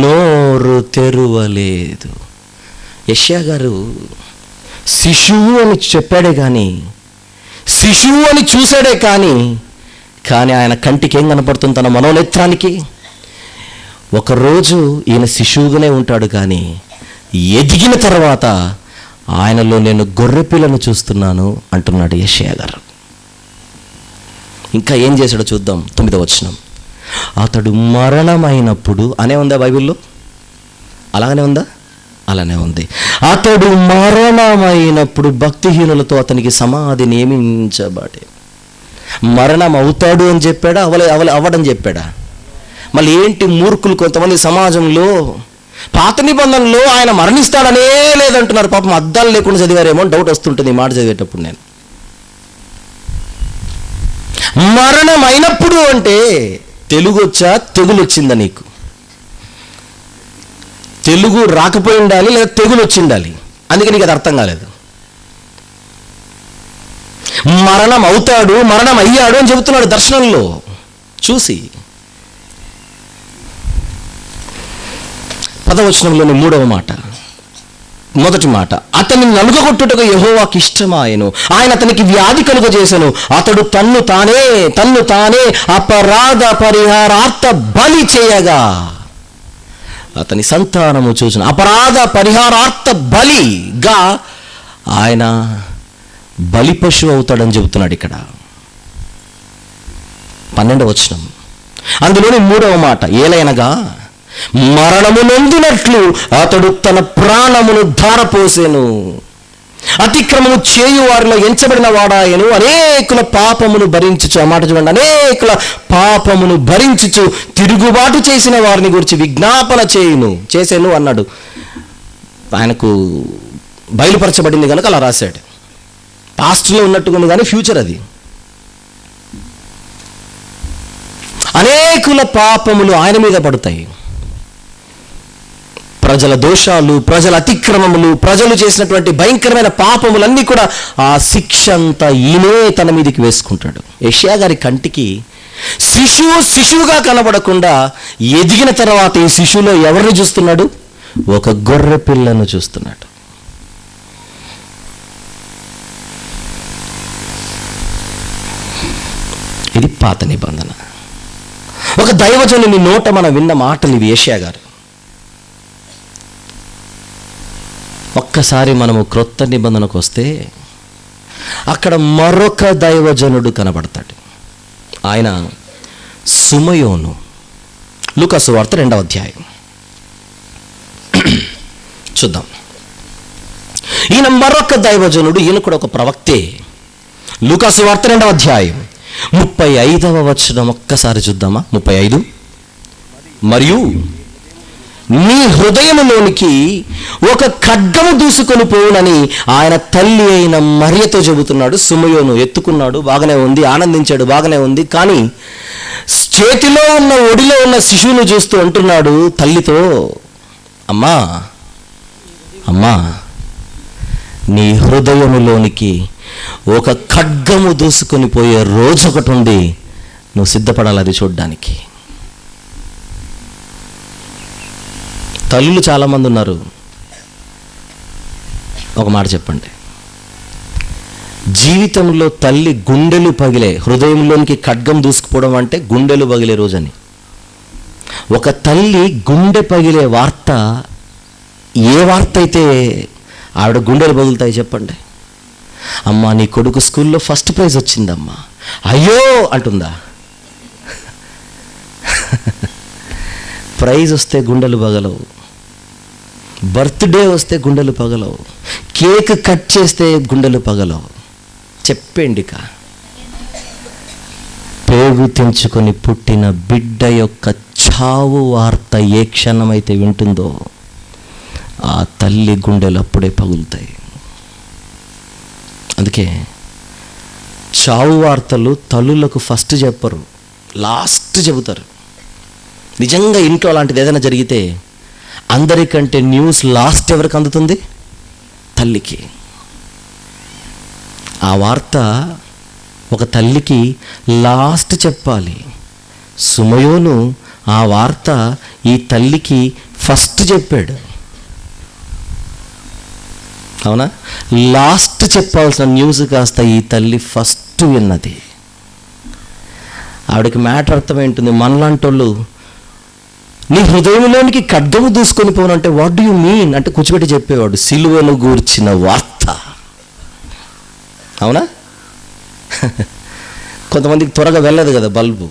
నోరు తెరవలేదు. యెషయా గారు శిశువు అని చెప్పాడే కానీ, శిశువు అని చూశాడే కానీ ఆయన కంటికి ఏం కనపడుతుంది? తన మనోనేత్రానికి ఒకరోజు ఈయన శిశువుగానే ఉంటాడు, కానీ ఎదిగిన తర్వాత ఆయనలో నేను గొర్రె పిల్లను చూస్తున్నాను అంటున్నాడు యెషయా గారు. ఇంకా ఏం చేశాడో చూద్దాం. 9వ వచనం. అతడు మరణమైనప్పుడు అనే ఉందా బైబిల్లో? అలాగనే ఉందా? అలానే ఉంది. అతడు మరణమైనప్పుడు భక్తిహీనులతో అతనికి సమాధి నియమించబడే. మరణం అవుతాడు అని చెప్పాడా, అవ్వడం చెప్పాడా? మళ్ళీ ఏంటి మూర్ఖులు కొంతమంది సమాజంలో పాత నిబంధనలో ఆయన మరణిస్తాడనే లేదంటున్నారు. పాపం అద్దాలు లేకుండా చదివారేమో డౌట్ వస్తుంటుంది ఈ మాట చదివేటప్పుడు. నేను మరణం అయినప్పుడు అంటే తెలుగు వచ్చా, తెగులు వచ్చిందా? నీకు తెలుగు రాకపోయి ఉండాలి, లేదా తెగులు వచ్చి ఉండాలి. అందుకే నీకు అది అర్థం కాలేదు. మరణం అవుతాడు, మరణం అయ్యాడు అని చెబుతున్నాడు దర్శనంలో చూసి. 10వ వచనంలోని 3వ మాట, మొదటి మాట. అతన్ని నలుగగొట్టుటకు యెహోవాకి ఇష్టమాయెను, ఆయన అతనికి వ్యాధి కలుగజేసెను. అతడు తన్ను తానే అపరాధ పరిహారార్థ బలి చేయగా అతని సంతానము చూసిన అపరాధ పరిహారార్థ బలిగా ఆయన బలి పశువు అవుతాడని చెబుతున్నాడు ఇక్కడ. 12వ వచనం అందులోని 3వ మాట. ఏలైనగా మరణము నొందినట్లు అతడు తన ప్రాణమును ధారపోసెను, అతిక్రమము చేయు వారిలో ఎంచబడిన వాడాయను, అనేకుల పాపమును భరించుచు. ఆ మాట చూడండి, అనేకుల పాపమును భరించుచు తిరుగుబాటు చేసిన వారిని గురించి విజ్ఞాపన చేసేను అన్నాడు. ఆయనకు బయలుపరచబడింది కనుక అలా రాశాడు. పాస్ట్లో ఉన్నట్టుగా ఉంది కానీ ఫ్యూచర్ అది. అనేకుల పాపములు ఆయన మీద పడతాయి. ప్రజల దోషాలు, ప్రజల అతిక్రమములు, ప్రజలు చేసినటువంటి భయంకరమైన పాపములన్నీ కూడా ఆ శిక్ష అంతా ఈయనే తన మీదకి వేసుకుంటాడు. యెషయా గారి కంటికి శిశువుగా కనబడకుండా ఎదిగిన తర్వాత ఈ శిశువులో ఎవరిని చూస్తున్నాడు? ఒక గొర్రె పిల్లను చూస్తున్నాడు. ఇది పాత నిబంధన. ఒక దైవజనుని నోట మనం విన్న మాటలు ఇవి. యెషయా గారు. ఒక్కసారి మనము క్రొత్త నిబంధనకు వస్తే అక్కడ మరొక దైవజనుడు కనబడతాడు. ఆయన సుమయోను. లూకా సువార్త 2వ అధ్యాయం చూద్దాం. ఈయన మరొక దైవజనుడు, ఈయన కూడా ఒక ప్రవక్తే. లూకా సువార్త 2వ అధ్యాయం 35వ వచనం ఒక్కసారి చూద్దామా. 35. మరియు నీ హృదయములోనికి ఒక ఖడ్గము దూసుకొని పోవునని ఆయన తల్లి అయిన మరియతో చెబుతున్నాడు. సుమయోను ఎత్తుకున్నాడు, బాగానే ఉంది, ఆనందించాడు, బాగానే ఉంది. కానీ చేతిలో ఉన్న ఒడిలో ఉన్న శిశువును చూస్తూ అంటున్నాడు తల్లితో, అమ్మా అమ్మా, నీ హృదయములోనికి ఒక ఖడ్గము దూసుకొని పోయే రోజు ఒకటి ఉంది, నువ్వు సిద్ధపడాలి అది చూడ్డానికి. తల్లులు చాలామంది ఉన్నారు. ఒక మాట చెప్పండి, జీవితంలో తల్లి గుండెలు పగిలే, హృదయంలోనికి ఖడ్గం దూసుకుపోవడం అంటే గుండెలు పగిలే రోజని. ఒక తల్లి గుండె పగిలే వార్త, ఏ వార్త అయితే ఆవిడ గుండెలు పగులుతాయి చెప్పండి. అమ్మా, నీ కొడుకు స్కూల్లో ఫస్ట్ ప్రైజ్ వచ్చిందమ్మా, అయ్యో అంటుందా? ప్రైజ్ వస్తే గుండెలు పగలవు, బర్త్డే వస్తే గుండెలు పగలవు, కేక్ కట్ చేస్తే గుండెలు పగలవు. చెప్పేండిక పేగు తెంచుకొని పుట్టిన బిడ్డ యొక్క చావు వార్త ఏ క్షణమైతే వింటుందో ఆ తల్లి గుండెలు అప్పుడే పగులుతాయి. అందుకే చావు వార్తలు తల్లులకు ఫస్ట్ చెప్పరు, లాస్ట్ చెబుతారు. నిజంగా ఇంట్లో అలాంటిది ఏదైనా జరిగితే అందరికంటే న్యూస్ లాస్ట్ ఎవరికి అందుతుంది? తల్లికి. ఆ వార్త ఒక తల్లికి లాస్ట్ చెప్పాలి. సుమయోను ఆ వార్త ఈ తల్లికి ఫస్ట్ చెప్పాడు. అవునా? లాస్ట్ చెప్పాల్సిన న్యూస్ కాస్త ఈ తల్లి ఫస్ట్ విన్నది. ఆవిడకి మ్యాటర్ అర్థమైంటుంది. మనలాంటి వాళ్ళు నీ హృదయంలోనికి ఖడ్గము దూసుకొని పోనంటే వాట్ డూ యూ మీన్ అంటే కూర్చోబెట్టి చెప్పేవాడు, సిలువను గూర్చిన వార్త. అవునా? కొంతమందికి త్వరగా వెళ్ళదు కదా బల్బు,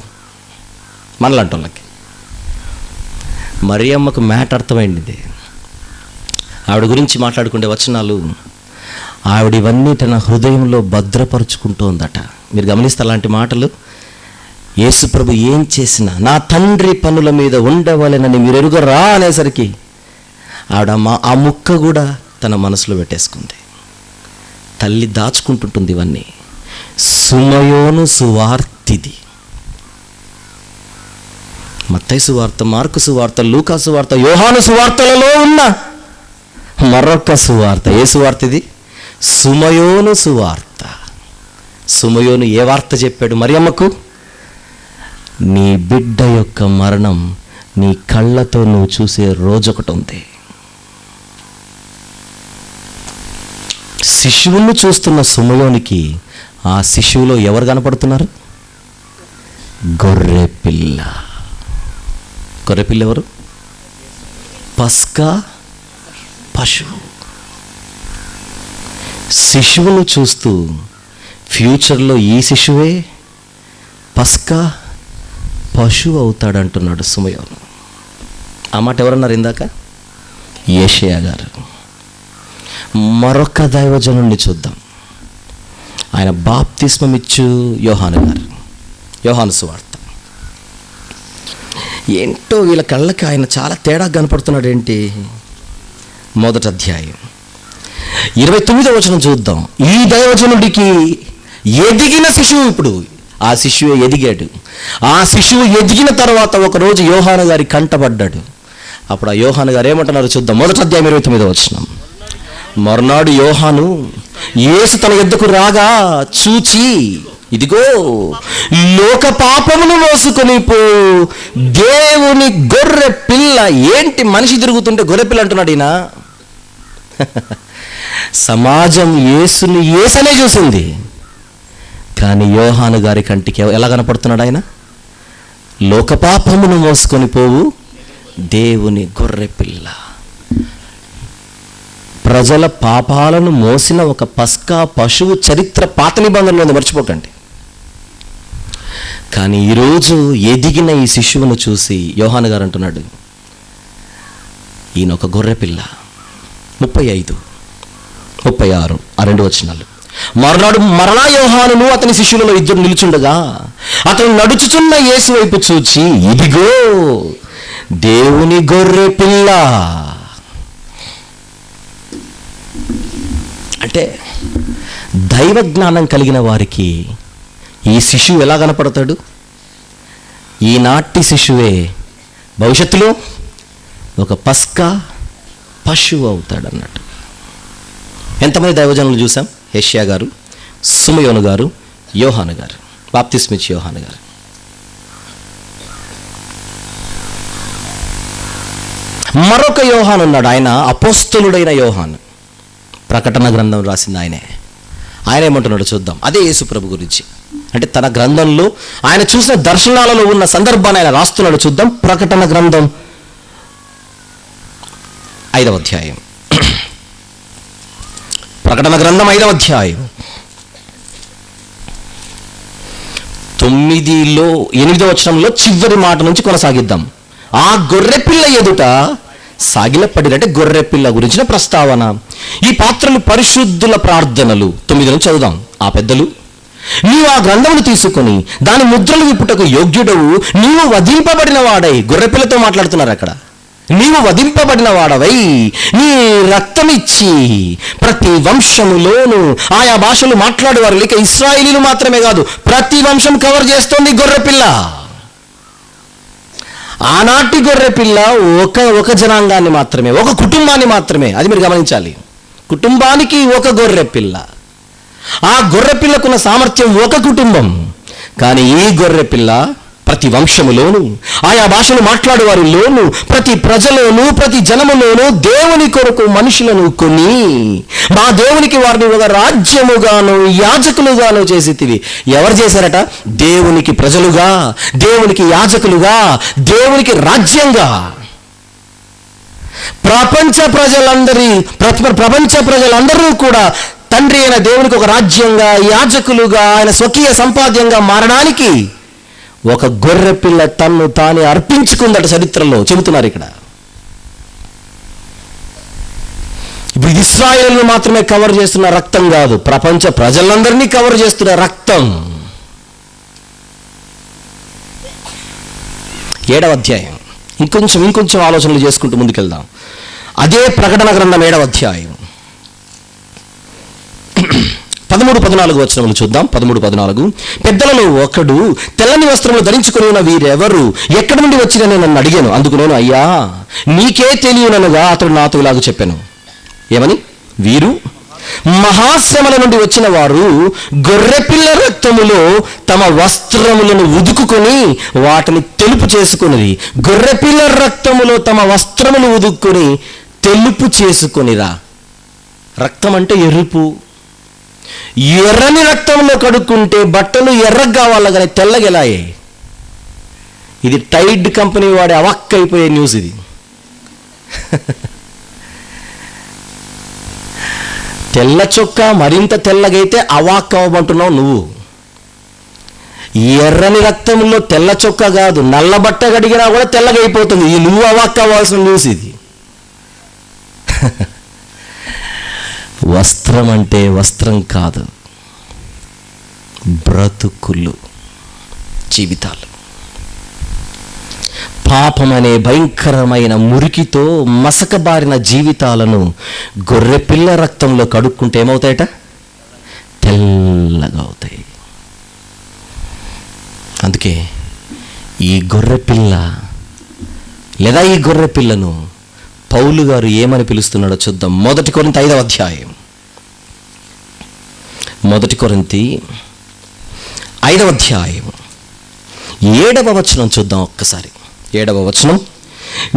మనలాంటి వాళ్ళకి. మరియమ్మకు మ్యాటర్ అర్థమైంది. ఆవిడ గురించి మాట్లాడుకునే వచనాలు, ఆవిడ ఇవన్నీ తన హృదయంలో భద్రపరుచుకుంటోందట. మీరు గమనిస్తే అలాంటి మాటలు, యేసుప్రభు ఏం చేసినా నా తండ్రి పనుల మీద ఉండవలెనని మీరు ఎరుగరా అనేసరికి ఆవిడ ఆ ముక్క కూడా తన మనసులో పెట్టేసుకుంది. తల్లి దాచుకుంటుంటుంది ఇవన్నీ. సుమయోను సువార్తిది. మత్తయి సువార్త, మార్కు సువార్త, లూకా సువార్త, యోహాను సువార్తలలో ఉన్న మరొక సువార్త. ఏ సువార్త ఇది? సుమయోను సువార్త. సుమయోను ఏ వార్త చెప్పాడు మరియమ్మకు? నీ బిడ్డ యొక్క మరణం నీ కళ్ళతో నువ్వు చూసే రోజొకటి ఉంది. శిశువును చూస్తున్న సుమయోనికి ఆ శిశువులో ఎవరు కనపడుతున్నారు? గొర్రెపిల్ల. గొర్రెపిల్ల ఎవరు? పస్కా పశువు. శిశువును చూస్తూ ఫ్యూచర్లో ఈ శిశువే పస్కా పశువు అవుతాడంటున్నాడు సుమయోను. ఆ మాట ఎవరన్నారు ఇందాక? యెషయా గారు. మరొక దైవజనుడిని చూద్దాం. ఆయన బాప్తిస్మమిచ్చు యోహాను గారు. యోహాను సువార్త. ఏంటో వీళ్ళ కళ్ళకి ఆయన చాలా తేడా కనపడుతున్నాడు. ఏంటి? 1వ అధ్యాయం 29వ వచనం చూద్దాం. ఈ దైవజనుడికి ఎదిగిన శిశువు, ఇప్పుడు ఆ శిశువే ఎదిగాడు. ఆ శిశువు ఎదిగిన తర్వాత ఒకరోజు యోహాను గారి కంటపడ్డాడు. అప్పుడు ఆ యోహాను గారు ఏమంటున్నారు చూద్దాం. 1వ అధ్యాయం 29వ వచనం. మరునాడు యోహాను యేసు తన యొద్దకు రాగా చూచి, ఇదిగో లోక పాపమును మోసుకొని పో దేవుని గొర్రె పిల్ల. ఏంటి మనిషి తిరుగుతుంటే గొర్రె పిల్ల అంటున్నాడు ఈయన? సమాజం యేసుని యేసనే చూసింది, కానీ యోహాను గారి కంటికి ఎలా కనపడుతున్నాడు ఆయన? లోకపాపమును మోసుకొని పోవు దేవుని గొర్రె పిల్ల. ప్రజల పాపాలను మోసిన ఒక పస్కా పశువు చరిత్ర పాత నిబంధనలో ఉంది, మర్చిపోకండి. కానీ ఈరోజు ఎదిగిన ఈ శిశువును చూసి యోహాను గారు అంటున్నాడు, ఈయన ఒక గొర్రె పిల్ల. 35, 36 ఆ 2 వచనాలు. మరునాడు మరలా యోహానును అతని శిష్యులలో 2 నిలుచుండగా అతను నడుచుచున్న యేసు వైపు చూచి, ఇదిగో దేవుని గొర్రె పిల్ల. అంటే దైవ జ్ఞానం కలిగిన వారికి ఈ శిశువు ఎలా కనపడతాడు? ఈనాటి శిశువే భవిష్యత్తులో ఒక పస్కా పశువు అవుతాడు అన్నట్టు. ఎంతమంది దైవజనులు చూసాం? యెషయా గారు, సుమయోను గారు, యోహాను గారు, బాప్తిస్మిచ్చి యోహాను గారు. మరొక యోహాను ఉన్నాడు, ఆయన అపోస్తలుడైన యోహాను. ప్రకటన గ్రంథం రాసింది ఆయనే. ఆయన ఏమంటున్నాడు చూద్దాం. అదే యేసు ప్రభు గురించి. అంటే తన గ్రంథంలో ఆయన చూసిన దర్శనాలలో ఉన్న సందర్భాన్ని ఆయన రాస్తున్నాడు. చూద్దాం. ప్రకటన గ్రంథం 5వ అధ్యాయం. ప్రకటన గ్రంథం 5వ అధ్యాయం 8వ వచనంలో చివరి మాట నుంచి కొనసాగిద్దాం. ఆ గొర్రెపిల్ల ఎదుట సాగిలపడి, అంటే గొర్రెపిల్ల గురించిన ప్రస్తావన. ఈ పాత్రలు పరిశుద్ధుల ప్రార్థనలు. 9 నుంచి చదువుదాం. ఆ పెద్దలు, నీవు ఆ గ్రంథమును తీసుకొని దాని ముద్రలు విప్పుటకు యోగ్యుడవు, నీవు వధింపబడిన వాడై, గొర్రెపిల్లతో మాట్లాడుతున్నారు అక్కడ, నీవు వధింపబడిన వాడవై నీ రక్తమిచ్చి ప్రతి వంశములోను ఆయా భాషలు మాట్లాడేవారు, లేక ఇశ్రాయేలీలు మాత్రమే కాదు, ప్రతి వంశం కవర్ చేస్తోంది గొర్రెపిల్ల. ఆనాటి గొర్రెపిల్ల ఒక జనాంగాన్ని మాత్రమే, ఒక కుటుంబాన్ని మాత్రమే. అది మీరు గమనించాలి. కుటుంబానికి ఒక గొర్రెపిల్ల. ఆ గొర్రెపిల్లకున్న సామర్థ్యం ఒక కుటుంబం. కానీ ఈ గొర్రెపిల్ల ప్రతి వంశములోను ఆయా భాషలు మాట్లాడేవారిలోను ప్రతి ప్రజలోను ప్రతి జనములోను దేవుని కొరకు మనుషులను కొని మా దేవునికి వారిని ఒక రాజ్యముగాను యాజకులుగాను చేసితివి. ఎవరు చేశారట? దేవునికి ప్రజలుగా, దేవునికి యాజకులుగా, దేవునికి రాజ్యంగా. ప్రపంచ ప్రజలందరూ కూడా తండ్రి అయిన దేవునికి ఒక రాజ్యంగా, యాజకులుగా, ఆయన స్వకీయ సంపాద్యంగా మారడానికి ఒక గొర్రెపిల్ల తన్ను తానే అర్పించుకుందట. చరిత్రలో చెబుతున్నారు ఇక్కడ. ఇప్పుడు ఇశ్రాయేలును మాత్రమే కవర్ చేస్తున్న రక్తం కాదు, ప్రపంచ ప్రజలందరినీ కవర్ చేస్తున్న రక్తం. 7వ అధ్యాయం. ఇంకొంచెం ఆలోచనలు చేసుకుంటూ ముందుకెళ్దాం. అదే ప్రకటన గ్రంథం 7వ అధ్యాయం 13-14 వచనములు చూద్దాం. 13-14. పెద్దలలో ఒకడు తెల్లని వస్త్రములు ధరించుకుని ఉన్న వీరెవరు, ఎక్కడి నుండి వచ్చిరని నన్ను అడిగాను. అందుకు నేను, అయ్యా నీకే తెలియననుగా అతడు నాతో ఇలాగ చెప్పాను. ఏమని? వీరు మహాశ్రమల నుండి వచ్చిన వారు గొర్రెపిల్ల రక్తములో తమ వస్త్రములను ఉదుకుకొని వాటిని తెలుపు చేసుకుని, గొర్రెపిల్ల రక్తములో తమ వస్త్రములు ఉదుక్కుని తెలుపు చేసుకొనిరా. రక్తం అంటే ఎరుపు. ఎర్రని రక్తంలో కడుక్కుంటే బట్టలు ఎర్రగా కావాలి కానీ తెల్లగెలాయే. ఇది టైడ్ కంపెనీ వాడి అవక్కైపోయే న్యూస్ ఇది. తెల్ల చొక్కా మరింత తెల్లగైతే అవాక్ అవ్వమంటున్నావు నువ్వు. ఎర్రని రక్తంలో తెల్ల చొక్కా కాదు, నల్ల బట్ట కడిగినా కూడా తెల్లగైపోతుంది. ఇది నువ్వు అవాక్ అవ్వాల్సిన న్యూస్ ఇది. వస్త్రం అంటే వస్త్రం కాదు, బ్రతుకులు, జీవితాలు. పాపం అనే భయంకరమైన మురికితో మసకబారిన జీవితాలను గొర్రెపిల్ల రక్తంలో కడుక్కుంటే ఏమవుతాయట? తెల్లగా అవుతాయి. అందుకే ఈ గొర్రెపిల్ల లేదా ఈ గొర్రెపిల్లను పౌలు గారు ఏమని పిలుస్తున్నాడో చూద్దాం. 1 కొరింథీ 5వ అధ్యాయం. 1 కొరింథీ 5వ అధ్యాయం 7వ వచనం చూద్దాం ఒక్కసారి. 7వ వచనం.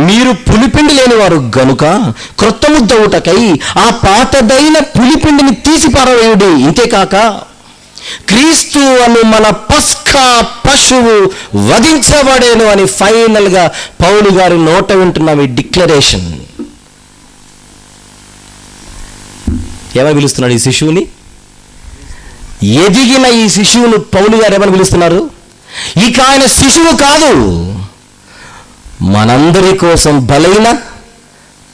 మీరు పులిపిండి లేని వారు గనుక క్రొత్త ముద్ద ఊటకై ఆ పాతదైన పులిపిండిని తీసి పారవేయుడి. ఇంతేకాక క్రీస్తు అను మన పస్కా పశువు వధించబడేను అని ఫైనల్గా పౌలు గారి నోట వింటున్నాం ఈ డిక్లరేషన్. ఏమని పిలుస్తున్నాడు ఈ శిశువుని? ఎదిగిన ఈ శిశువును పౌలు గారు ఏమని పిలుస్తున్నారు? ఇక ఆయన శిశువు కాదు, మనందరి కోసం బలైన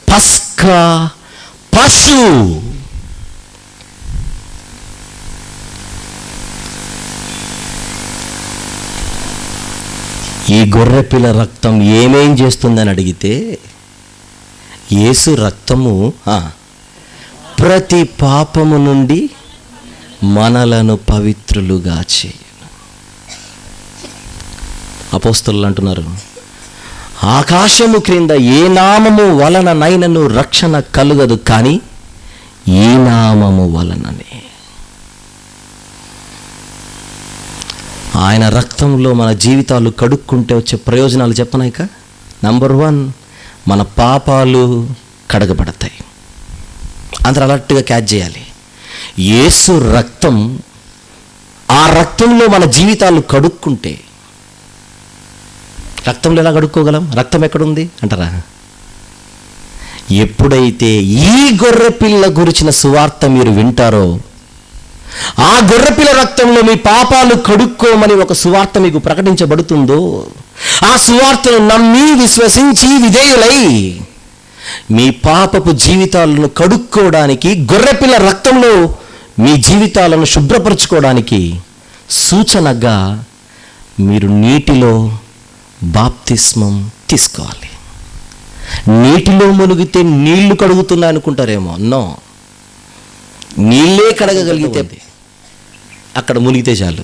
పస్కా పశువు. ఈ గొర్రెపిల్ల రక్తం ఏమేం చేస్తుందని అడిగితే, యేసు రక్తము ప్రతి పాపము నుండి మనలను పవిత్రులుగా చేయును. అపోస్తలులు అంటున్నారు, ఆకాశము క్రింద ఏ నామము వలననైనను రక్షణ కలుగదు, కానీ ఈ నామము వలననే. ఆయన రక్తంలో మన జీవితాలు కడుక్కుంటే వచ్చే ప్రయోజనాలు చెప్పనాయిక. నంబర్ 1, మన పాపాలు కడగబడతాయి. అందరూ అలర్ట్గా క్యాచ్ చేయాలి. యేసు రక్తం, ఆ రక్తంలో మన జీవితాలు కడుక్కుంటే, రక్తంలో ఎలా కడుక్కోగలం? రక్తం ఎక్కడుంది అంటారా? ఎప్పుడైతే ఈ గొర్రెపిల్ల గురించిన సువార్త మీరు వింటారో, ఆ గొర్రెపిల్ల రక్తంలో మీ పాపాలు కడుక్కోమని ఒక సువార్త మీకు ప్రకటించబడుతుందో, ఆ సువార్తను నమ్మి విశ్వసించి విధేయులై మీ పాపపు జీవితాలను కడుక్కోవడానికి, గొర్రెపిల్ల రక్తంలో మీ జీవితాలను శుభ్రపరచుకోవడానికి సూచనగా మీరు నీటిలో బాప్తిస్మం తీసుకోవాలి. నీటిలో మునిగితే నీళ్లు కడుగుతున్నాయి అనుకుంటారేమో. నో, నీళ్ళే కడగగలిగితే అక్కడ మునిగితే చాలు.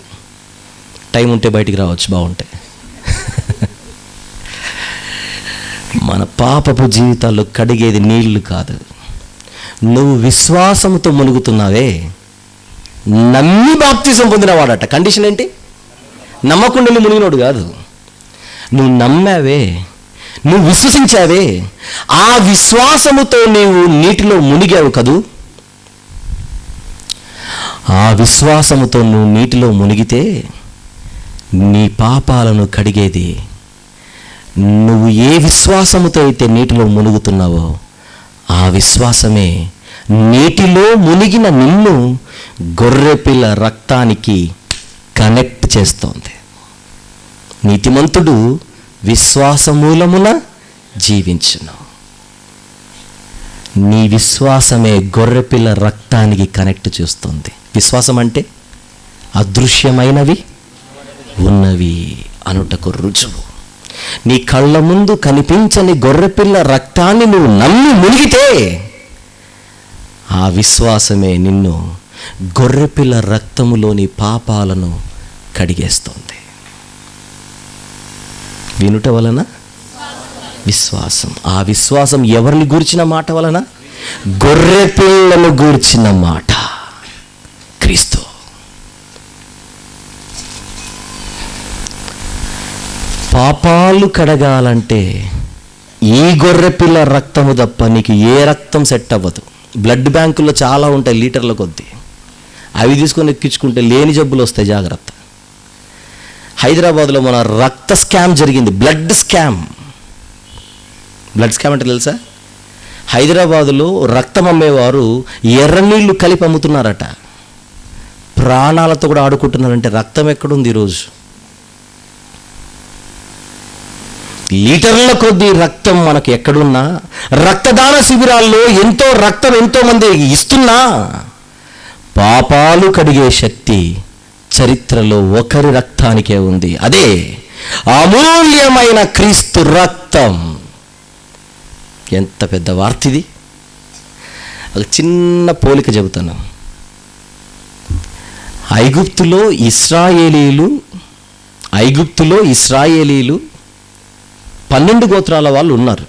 టైం ఉంటే బయటికి రావచ్చు, బాగుంటే. మన పాపపు జీవితాల్లో కడిగేది నీళ్లు కాదు. నువ్వు విశ్వాసంతో మునుగుతున్నావే, నమ్మి బాప్తిజం పొందినవాడట. కండిషన్ ఏంటి? నమ్మకుండా నువ్వు మునిగినోడు కాదు. నువ్వు నమ్మావే, నువ్వు విశ్వసించావే, ఆ విశ్వాసముతో నీవు నీటిలో మునిగావు కదూ. ఆ విశ్వాసముతో నువ్వు నీటిలో మునిగితే నీ పాపాలను కడిగేది, నువ్వు ఏ విశ్వాసముతో అయితే నీటిలో మునుగుతున్నావో ఆ విశ్వాసమే నీటిలో మునిగిన నిన్ను గొర్రెపిల్ల రక్తానికి కనెక్ట్ చేస్తోంది. నీతిమంతుడు విశ్వాసమూలమున జీవించును. నీ విశ్వాసమే గొర్రెపిల్ల రక్తానికి కనెక్ట్ చేస్తుంది. విశ్వాసం అంటే అదృశ్యమైనవి ఉన్నవి అనుటకు రుజువు. నీ కళ్ళ ముందు కనిపించని గొర్రెపిల్ల రక్తాన్ని నువ్వు నమ్మి మునిగితే ఆ విశ్వాసమే నిన్ను గొర్రెపిల్ల రక్తములోని పాపాలను కడిగేస్తుంది. వినుట వలన విశ్వాసం. ఆ విశ్వాసం ఎవరిని గూర్చిన మాట వలన? గొర్రెపిల్లను గూర్చిన మాట, క్రీస్తు. పాపాలు కడగాలంటే ఈ గొర్రెపిల్ల రక్తము తప్ప నీకు ఏ రక్తం సెట్ అవ్వదు. బ్లడ్ బ్యాంకుల్లో చాలా ఉంటాయి, లీటర్ల కొద్దీ. అవి తీసుకొని ఎక్కించుకుంటే లేని జబ్బులు వస్తాయి, జాగ్రత్త. హైదరాబాద్లో మన రక్త స్కామ్ జరిగింది, బ్లడ్ స్కామ్. బ్లడ్ స్కామ్ అంటే తెలుసా? హైదరాబాదులో రక్తం అమ్మేవారు ఎర్రనీళ్ళు కలిపి అమ్ముతున్నారట. ప్రాణాలతో కూడా ఆడుకుంటున్నారంటే రక్తం ఎక్కడుంది ఈరోజు? లీటర్ల కొద్దీ రక్తం మనకు ఎక్కడున్నా, రక్తదాన శిబిరాల్లో ఎంతో రక్తం ఎంతో మంది ఇస్తున్నా, పాపాలు కడిగే శక్తి చరిత్రలో ఒకరి రక్తానికే ఉంది. అదే అమూల్యమైన క్రీస్తు రక్తం. ఎంత పెద్ద వార్త ఇది! ఒక చిన్న పోలిక చెబుతాను. ఐగుప్తులో ఇశ్రాయేలీలు 12 గోత్రాల వాళ్ళు ఉన్నారు.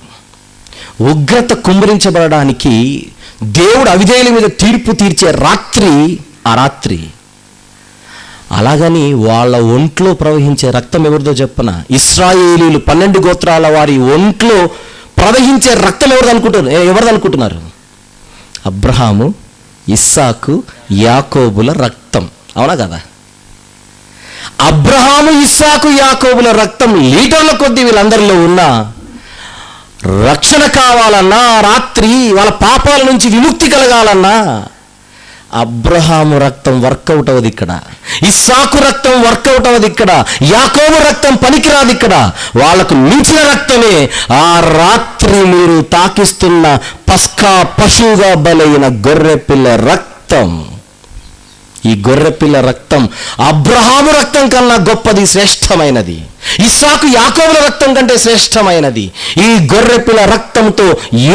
ఉగ్రత కుమ్మరించబడడానికి దేవుడు అవిధేయుల మీద తీర్పు తీర్చే రాత్రి ఆ రాత్రి. అలాగని వాళ్ళ ఒంట్లో ప్రవహించే రక్తం ఎవరిదో చెప్పన? ఇశ్రాయేలీలు 12 గోత్రాల వారి ఒంట్లో ప్రవహించే రక్తం ఎవరిది అనుకుంటున్నారు? అబ్రహాము, ఇస్సాకు, యాకోబుల రక్తం. అవునా కదా? అబ్రహాము, ఇస్సాకు, యాకోబుల రక్తం లీటర్ల కొద్దీ వీళ్ళందరిలో ఉన్న రక్షణ కావాలన్నా, రాత్రి వాళ్ళ పాపాల నుంచి విముక్తి కలగాలన్నా అబ్రహాము రక్తం వర్కౌట్ అవ్వదు ఇక్కడ, ఇస్సాకు రక్తం వర్కౌట్ అవ్వదు ఇక్కడ, యాకోబు రక్తం పనికిరాదు ఇక్కడ. వాళ్ళకు మించిన రక్తమే ఆ రాత్రి మీరు తాకిస్తున్న పస్కా పశువుగా బలైన గొర్రెపిల్ల రక్తం. ఈ గొర్రెపిల్ల రక్తం అబ్రహాము రక్తం కన్నా గొప్పది, శ్రేష్టమైనది. ఇస్సాకు యాకోబుల రక్తం కంటే శ్రేష్టమైనది. ఈ గొర్రెపిల్ల రక్తంతో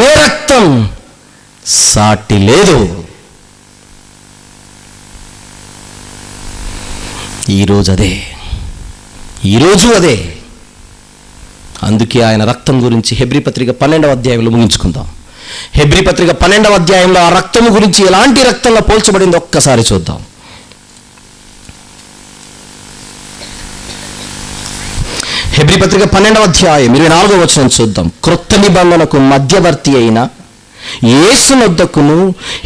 ఏ రక్తం సాటి లేదు. ఈరోజు అదే. అందుకే ఆయన రక్తం గురించి హెబ్రీ పత్రిక 12వ అధ్యాయంలో ముగించుకుందాం. హెబ్రీ పత్రిక 12వ అధ్యాయంలో ఆ రక్తము గురించి ఎలాంటి రక్తంలో పోల్చబడింది ఒక్కసారి చూద్దాం. హెబ్రీ పత్రిక 12వ అధ్యాయం 24వ వచనం చూద్దాం. క్రొత్త నిబంధనకు మధ్యవర్తి అయిన యేసునొద్దకును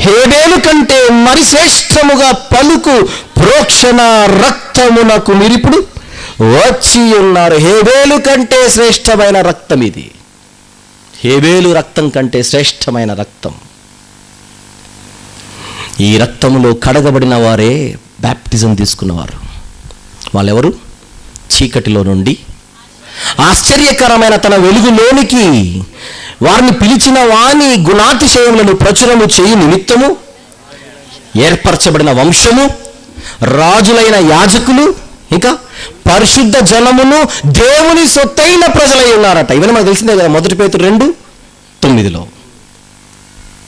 హేబేలు కంటే మరి శ్రేష్టముగా పలుకు ప్రోక్షణ రక్తమునకు మీరిప్పుడు వచ్చి ఉన్నారు. హేబేలు కంటే శ్రేష్టమైన రక్తం ఇది. హేబేలు రక్తం కంటే శ్రేష్టమైన రక్తం. ఈ రక్తములో కడగబడిన వారే బ్యాప్టిజం తీసుకున్నవారు. వాళ్ళెవరు? చీకటిలో నుండి ఆశ్చర్యకరమైన తన వెలుగులోనికి వారిని పిలిచిన వాని గుణాతిశయములను ప్రచురము చేయు నిమిత్తము ఏర్పరచబడిన వంశము, రాజులైన యాజకులు, ఇంకా పరిశుద్ధ జనమును, దేవుని సొత్తైన ప్రజలై ఉన్నారట. ఇవన్నీ మనకు తెలిసిందే కదా. 1 పేతురు 2:9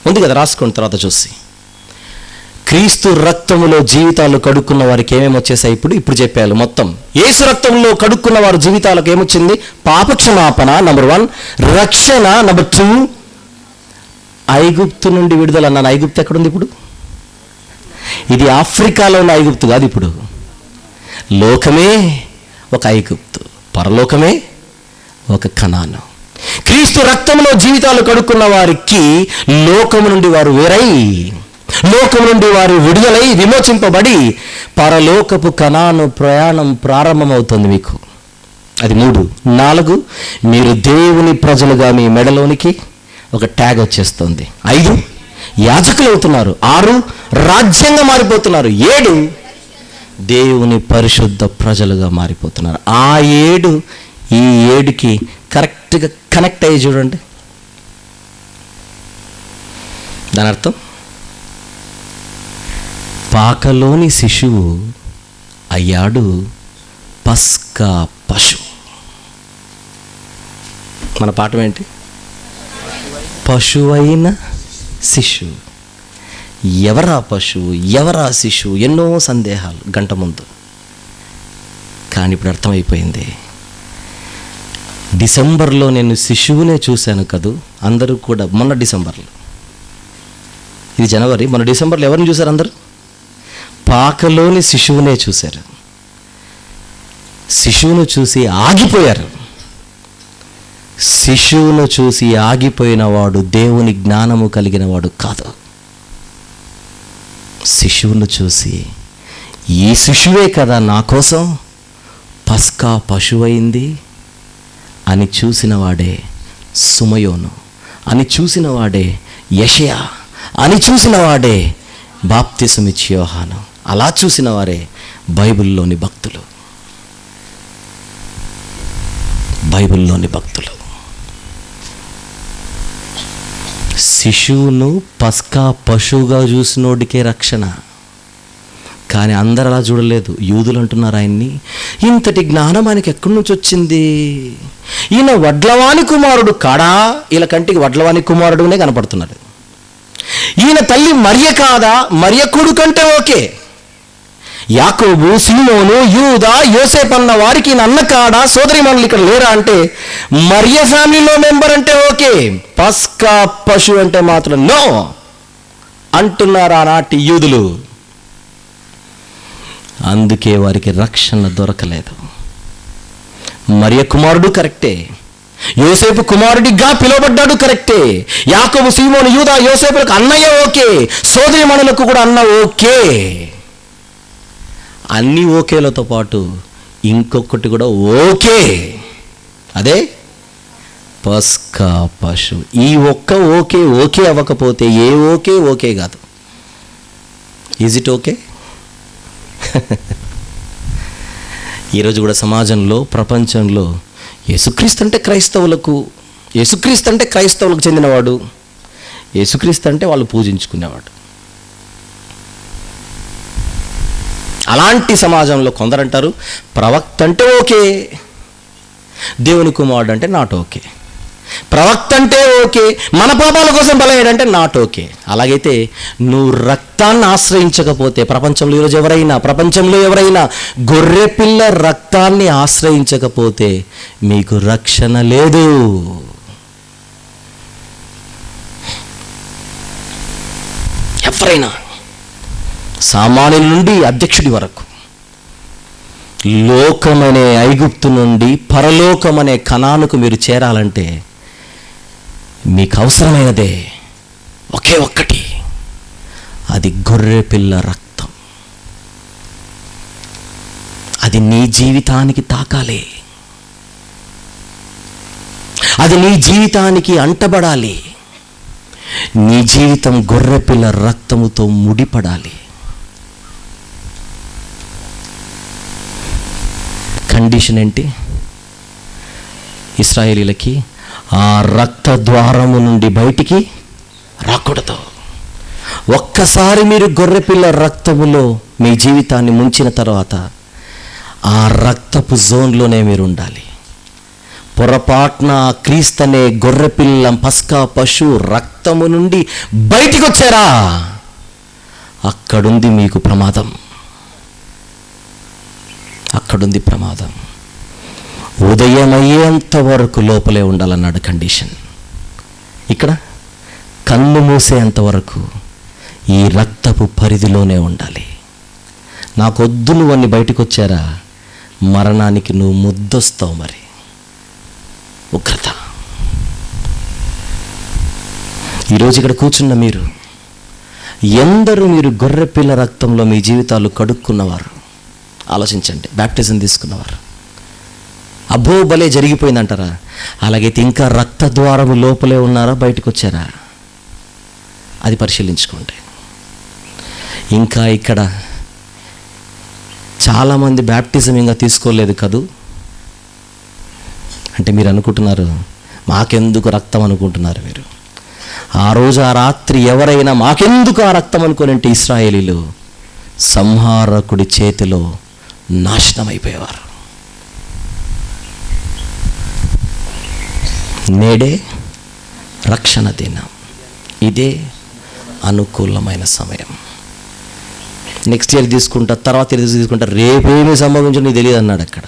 ఉంది కదా, రాసుకోండి తర్వాత చూసి. క్రీస్తు రక్తములో జీవితాలు కడుక్కున్న వారికి ఏమేమి వచ్చేసాయి? ఇప్పుడు చెప్పాను మొత్తం. యేసు రక్తంలో కడుక్కున్న వారి జీవితాలకు ఏమొచ్చింది? పాపక్షమాపణ నంబర్ 1, రక్షణ నంబర్ 2, ఐగుప్తు నుండి విడుదల. అన్నాను, ఐగుప్తు ఎక్కడుంది ఇప్పుడు? ఇది ఆఫ్రికాలో ఉన్న ఐగుప్తు కాదు. ఇప్పుడు లోకమే ఒక ఐగుప్తు, పరలోకమే ఒక కనాను. క్రీస్తు రక్తంలో జీవితాలు కడుక్కున్న వారికి లోకము నుండి వారు వేరై, లోకం నుండి వారు విడుదలై విమోచింపబడి పరలోకపు కనాను ప్రయాణం ప్రారంభమవుతుంది మీకు. అది 3. 4, మీరు దేవుని ప్రజలుగా మీ మెడలోనికి ఒక ట్యాగ్ వచ్చేస్తుంది. 5, యాజకులు అవుతున్నారు. 6, రాజ్యంగా మారిపోతున్నారు. 7, దేవుని పరిశుద్ధ ప్రజలుగా మారిపోతున్నారు. ఆ 7 ఈ 7కి కరెక్ట్గా కనెక్ట్ అయ్యి చూడండి. దాని అర్థం పాకలోని శిశువు అయ్యాడు పస్కా పశువు. మన పాఠం ఏంటి? పశువైన శిశువు. ఎవరా పశువు, ఎవరా శిశువు? ఎన్నో సందేహాలు గంట ముందు. కానీ ఇప్పుడు అర్థమైపోయింది. డిసెంబర్లో నేను శిశువునే చూశాను కదూ. అందరూ కూడా మొన్న డిసెంబర్లో, ఇది జనవరి, మొన్న డిసెంబర్లో ఎవరిని చూశారు? అందరూ పాకలోని శిశువునే చూశారు. శిశువును చూసి ఆగిపోయారు. శిశువును చూసి ఆగిపోయిన వాడు దేవుని జ్ఞానము కలిగిన వాడు కాదు. శిశువును చూసి ఈ శిశువే కదా నా కోసం పస్కా పశువైంది అని చూసిన వాడే సుమయోను, అని చూసిన వాడే యెషయా, అని చూసిన వాడే బాప్తిసమిచ్చి యోహాను. అలా చూసిన వారే బైబిల్లోని భక్తులు. బైబిల్లోని భక్తులు. శిశువును పస్కా పశువుగా చూసినోడికే రక్షణ. కానీ అందరు అలా చూడలేదు. యూదులు అంటున్నారు ఆయన్ని, ఇంతటి జ్ఞానం ఆయనకి ఎక్కడి నుంచి వచ్చింది? ఈయన వడ్లవాని కుమారుడు కాడా? వీళ్ళ కంటికి వడ్లవాని కుమారుడునే కనపడుతున్నాడు. ఈయన తల్లి మరియ కాదా? మరియ కొడుకు అంటే ఓకే. యాకోబు, సీమోను, యూదా, యోసేపు అన్న వారికి ఈయన అన్న కాడా? సోదరి మనలు ఇక్కడ లేరా అంటే మరియ ఫ్యామిలీలో మెంబర్ అంటే ఓకే. పస్కా పశువు అంటే మాత్రం నో అంటున్నారు ఆనాటి యూదులు. అందుకే వారికి రక్షణ దొరకలేదు. మరియ కుమారుడు కరెక్టే, యోసేపు కుమారుడిగా పిలువబడ్డాడు కరెక్టే, యాకోబు, సీమోను, యూదా, యోసేపులకు అన్నయ్య ఓకే, సోదరి మనులకు కూడా అన్న ఓకే. అన్ని ఓకేలతో పాటు ఇంకొకటి కూడా ఓకే, అదే పస్కా పశువు. ఈ ఒక్క ఓకే ఓకే అవ్వకపోతే ఏ ఓకే ఓకే కాదు. Is it okay? ఈరోజు కూడా సమాజంలో, ప్రపంచంలో యేసుక్రీస్తు అంటే క్రైస్తవులకు చెందినవాడు, యేసుక్రీస్తు అంటే వాళ్ళు పూజించుకునేవాడు. అలాంటి సమాజంలో కొందరంటారు ప్రవక్త అంటే ఓకే, దేవుని కుమారుడు అంటే నాట్ ఓకే. ప్రవక్త అంటే ఓకే, మన పాపాల కోసం బలయ్యాడంటే నాట్ ఓకే. అలాగైతే నువ్వు రక్తాన్ని ఆశ్రయించకపోతే, ప్రపంచంలో ఎవరైనా గొర్రెపిల్ల రక్తాన్ని ఆశ్రయించకపోతే మీకు రక్షణ లేదు. ఎవరైనా, సామాన్యుల నుండి అధ్యక్షుడి వరకు, లోకమనే ఐగుప్తు నుండి పరలోకమనే కనానుకు మీరు చేరాలంటే మీకు అవసరమైనదే ఒకే ఒక్కటి, అది గొర్రెపిల్ల రక్తం. అది నీ జీవితానికి తాకాలి, అది నీ జీవితానికి అంటబడాలి. నీ జీవితం గొర్రెపిల్ల రక్తముతో ముడిపడాలి. కండిషన్ ఏంటి? ఇశ్రాయేలీలకి ఆ రక్త ద్వారము నుండి బయటికి రాకూడదు. ఒక్కసారి మీరు గొర్రెపిల్ల రక్తములో మీ జీవితాన్ని ముంచిన తర్వాత ఆ రక్తపు జోన్లోనే మీరు ఉండాలి. పొరపాటున క్రీస్తనే గొర్రెపిల్ల పస్కా పశు రక్తము నుండి బయటికి వచ్చారా, అక్కడుంది మీకు ప్రమాదం, అక్కడుంది ప్రమాదం. ఉదయం అయ్యేంత వరకు లోపలే ఉండాలన్నాడు కండిషన్. ఇక్కడ కన్ను మూసేంత వరకు ఈ రక్తపు పరిధిలోనే ఉండాలి. నాకొద్దు నువ్వు అన్ని బయటకు వచ్చారా, మరణానికి నువ్వు ముద్దొస్తావు. మరి ఉగ్రత. ఈరోజు ఇక్కడ కూర్చున్న మీరు ఎందరూ మీరు గొర్రెపిల్ల రక్తంలో మీ జీవితాలు కడుక్కున్నవారు? ఆలోచించండి. బ్యాప్టిజం తీసుకున్నవారు, అబ్బో భలే జరిగిపోయిందంటారా? అలాగైతే ఇంకా రక్త ద్వారము లోపలే ఉన్నారా, బయటకు వచ్చారా? అది పరిశీలించుకోండి. ఇంకా ఇక్కడ చాలామంది బ్యాప్టిజం ఇంకా తీసుకోలేదు కదూ అంటే మీరు అనుకుంటున్నారు మాకెందుకు రక్తం అనుకుంటున్నారు మీరు. ఆ రోజు ఆ రాత్రి ఎవరైనా మాకెందుకు ఆ రక్తం అనుకోనంటే ఇశ్రాయేలీలు సంహారకుడి చేతిలో నాశనం అయిపోయేవారు. నేడే రక్షణ దినం, ఇదే అనుకూలమైన సమయం. నెక్స్ట్ ఇయర్ తీసుకుంటా, తర్వాత ఇయర్ తీసుకుంటా, రేపేమీ సంభవించో నీకు తెలియదు అన్నాడు అక్కడ.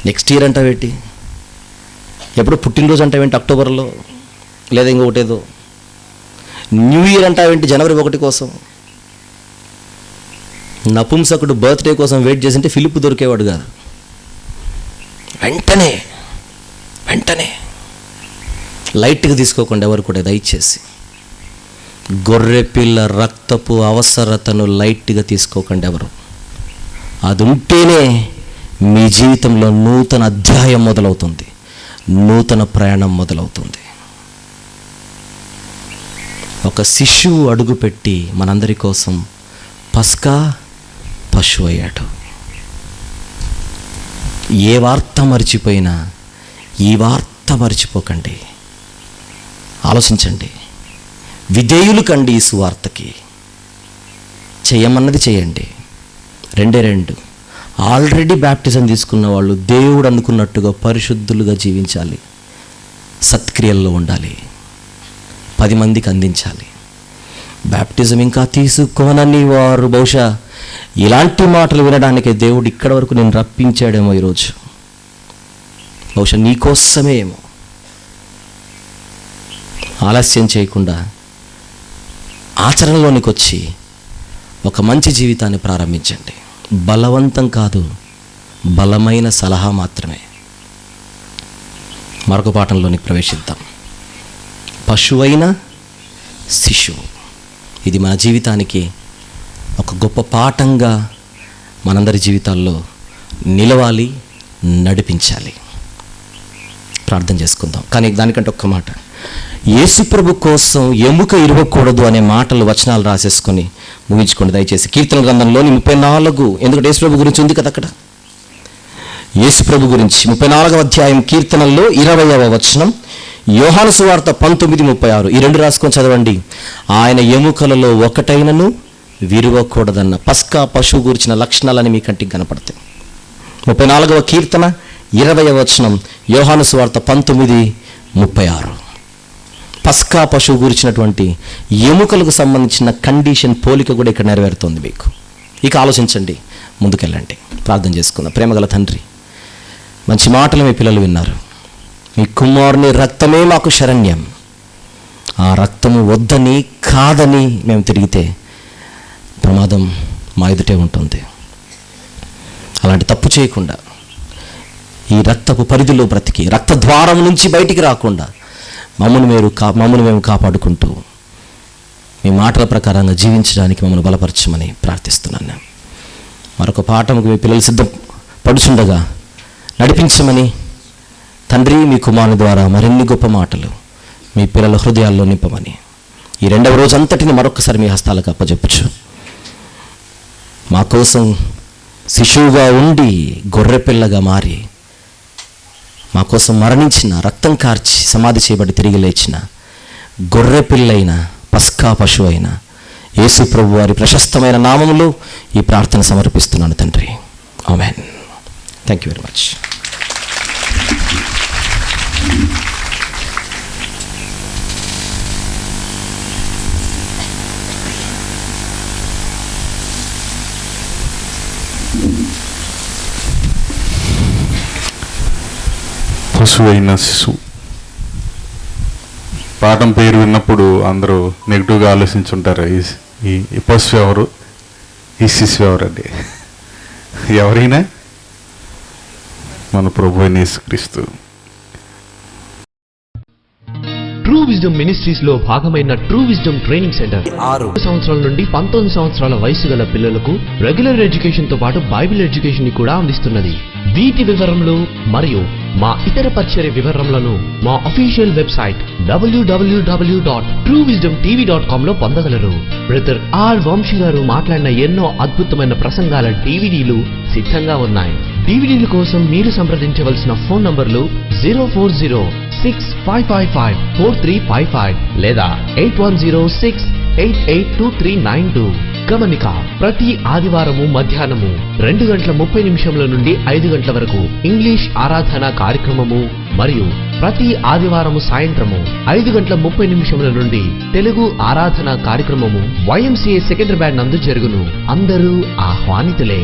నెక్స్ట్ ఇయర్ అంటావేంటి? ఎప్పుడు పుట్టినరోజు అంటావేంటి అక్టోబర్లో, లేదా ఇంకొకటేదో న్యూ ఇయర్ అంటావేంటి జనవరి 1 కోసం? నపుంసకుడు బర్త్డే కోసం వెయిట్ చేసింటే ఫిలిప్ దొరికేవాడు కాదు. వెంటనే లైట్గా తీసుకోకుండా ఎవరు కూడా దయచేసి గొర్రెపిల్ల రక్తపు అవసరతను లైట్గా తీసుకోకండి ఎవరు. అది ఉంటేనే మీ జీవితంలో నూతన అధ్యాయం మొదలవుతుంది, నూతన ప్రయాణం మొదలవుతుంది. ఒక శిశువు అడుగుపెట్టి మనందరి కోసం పస్కా పశువు అయ్యాడు. ఏ వార్త మర్చిపోయినా ఈ వార్త మర్చిపోకండి. ఆలోచించండి, విధేయులు కండి ఈ సువార్తకి. చేయమన్నది చేయండి. 2 ఆల్రెడీ బ్యాప్టిజం తీసుకున్న వాళ్ళు దేవుడు అనుకున్నట్టుగా పరిశుద్ధులుగా జీవించాలి, సత్క్రియల్లో ఉండాలి, 10 మందికి అందించాలి. బ్యాప్టిజం ఇంకా తీసుకోనని వారు బహుశా ఇలాంటి మాటలు వినడానికే దేవుడు ఇక్కడ వరకు నేను రప్పించాడేమో ఈరోజు. బహుశా నీకోసమే ఏమో. ఆలస్యం చేయకుండా ఆచరణలోనికి వచ్చి ఒక మంచి జీవితాన్ని ప్రారంభించండి. బలవంతం కాదు, బలమైన సలహా మాత్రమే. మరొక పాఠంలోనికి ప్రవేశిద్దాం. పశువైన శిశువు. ఇది మన జీవితానికి ఒక గొప్ప పాఠంగా మనందరి జీవితాల్లో నిలవాలి, నడిపించాలి. ప్రార్థన చేసుకుందాం. కానీ దానికంటే ఒక్క మాట, యేసుప్రభు కోసం ఎముక ఇరవకూడదు అనే మాటలు వచనాలు రాసేసుకొని ముగించుకోండి దయచేసి. కీర్తన గ్రంథంలోని 34, ఎందుకంటే యేసుప్రభు గురించి ఉంది కదా అక్కడ. యేసుప్రభు గురించి 34వ అధ్యాయం కీర్తనల్లో 20వ వచనం, యోహాను సువార్త 19:36 ఈ రెండు రాసుకొని చదవండి. ఆయన ఎముకలలో ఒకటైనను విరువకూడదన్న పస్కా పశువు గురించిన లక్షణాలని మీ కంటికి కనపడతాయి. 34వ కీర్తన 20వ వచనం, యోహాను సువార్త 19:36. పస్కా పశువు గురించినటువంటి ఎముకలకు సంబంధించిన కండిషన్ పోలిక కూడా ఇక్కడ నెరవేరుతోంది మీకు. ఇక ఆలోచించండి, ముందుకెళ్ళండి, ప్రార్థన చేసుకుందాం. ప్రేమగల తండ్రి, మంచి మాటలు మీ పిల్లలు విన్నారు. మీ కుమారుని రక్తమే మాకు శరణ్యం. ఆ రక్తము వద్దని కాదని మేము తిరిగితే ప్రమాదం మా ఎదుటే ఉంటుంది. అలాంటి తప్పు చేయకుండా ఈ రక్తపు పరిధిలో బ్రతికి రక్తద్వారం నుంచి బయటికి రాకుండా మమ్మల్ని మేము కాపాడుకుంటూ మీ మాటల ప్రకారంగా జీవించడానికి మమ్మల్ని బలపరచమని ప్రార్థిస్తున్నాను. మరొక పాఠముకు మీ పిల్లలు సిద్ధపడుచుండగా నడిపించమని తండ్రి, మీ కుమారుని ద్వారా మరిన్ని గొప్ప మాటలు మీ పిల్లల హృదయాల్లో నింపమని ఈ 2వ రోజు అంతటిని మరొకసారి మీ హస్తాలకు అప్పచెప్పచ్చు. మా కోసం శిశువుగా ఉండి గొర్రెపిల్లగా మారి మా కోసం మరణించిన, రక్తం కార్చి సమాధి చేయబడి తిరిగి లేచిన గొర్రెపిల్లైన పస్కా పశువు అయిన యేసు ప్రభు వారి ప్రశస్తమైన నామములో ఈ ప్రార్థన సమర్పిస్తున్నాను తండ్రి. ఆమేన్. Thank you very much. పశువు అయిన శిశువు పాఠం పేరు విన్నప్పుడు అందరూ నెగిటివ్గా ఆలోచించుంటారు. ఈ పశువు ఎవరు, ఈ శిశువు ఎవరండి? ఎవరైనా మన ప్రభు అయిన యేసుక్రీస్తు. ట్రూ విజ్డమ్ మినిస్ట్రీస్ లో భాగమైన ట్రూ విజ్డమ్ ట్రైనింగ్ సెంటర్ 6 సంవత్సరాల నుండి 19 సంవత్సరాల వయసు గల పిల్లలకు రెగ్యులర్ ఎడ్యుకేషన్ తో పాటు బైబిల్ ఎడ్యుకేషన్ ని కూడా అందిస్తున్నది. వీటి వివరములు మరియు మా ఇతర పరిచర్య వివరములను మా అఫీషియల్ వెబ్సైట్ www.truewisdomtv.com లో పొందగలరు. బ్రదర్ ఆర్ వంశీ గారు మాట్లాడిన ఎన్నో అద్భుతమైన ప్రసంగాల డివిడీలు సిద్ధంగా ఉన్నాయి. డివిడీల కోసం మీరు సంప్రదించవలసిన ఫోన్ నంబర్లు 04065554355 లేదా 8106882392. గమనిక, ప్రతి ఆదివారము మధ్యాహ్నము 2:30 నుండి 5 గంటల వరకు ఇంగ్లీష్ ఆరాధన కార్యక్రమము మరియు ప్రతి ఆదివారము సాయంత్రము 5:30 నుండి తెలుగు ఆరాధన కార్యక్రమము YMCA సెకండరీ బ్యాండ్ నందు జరుగును. అందరూ ఆహ్వానితులే.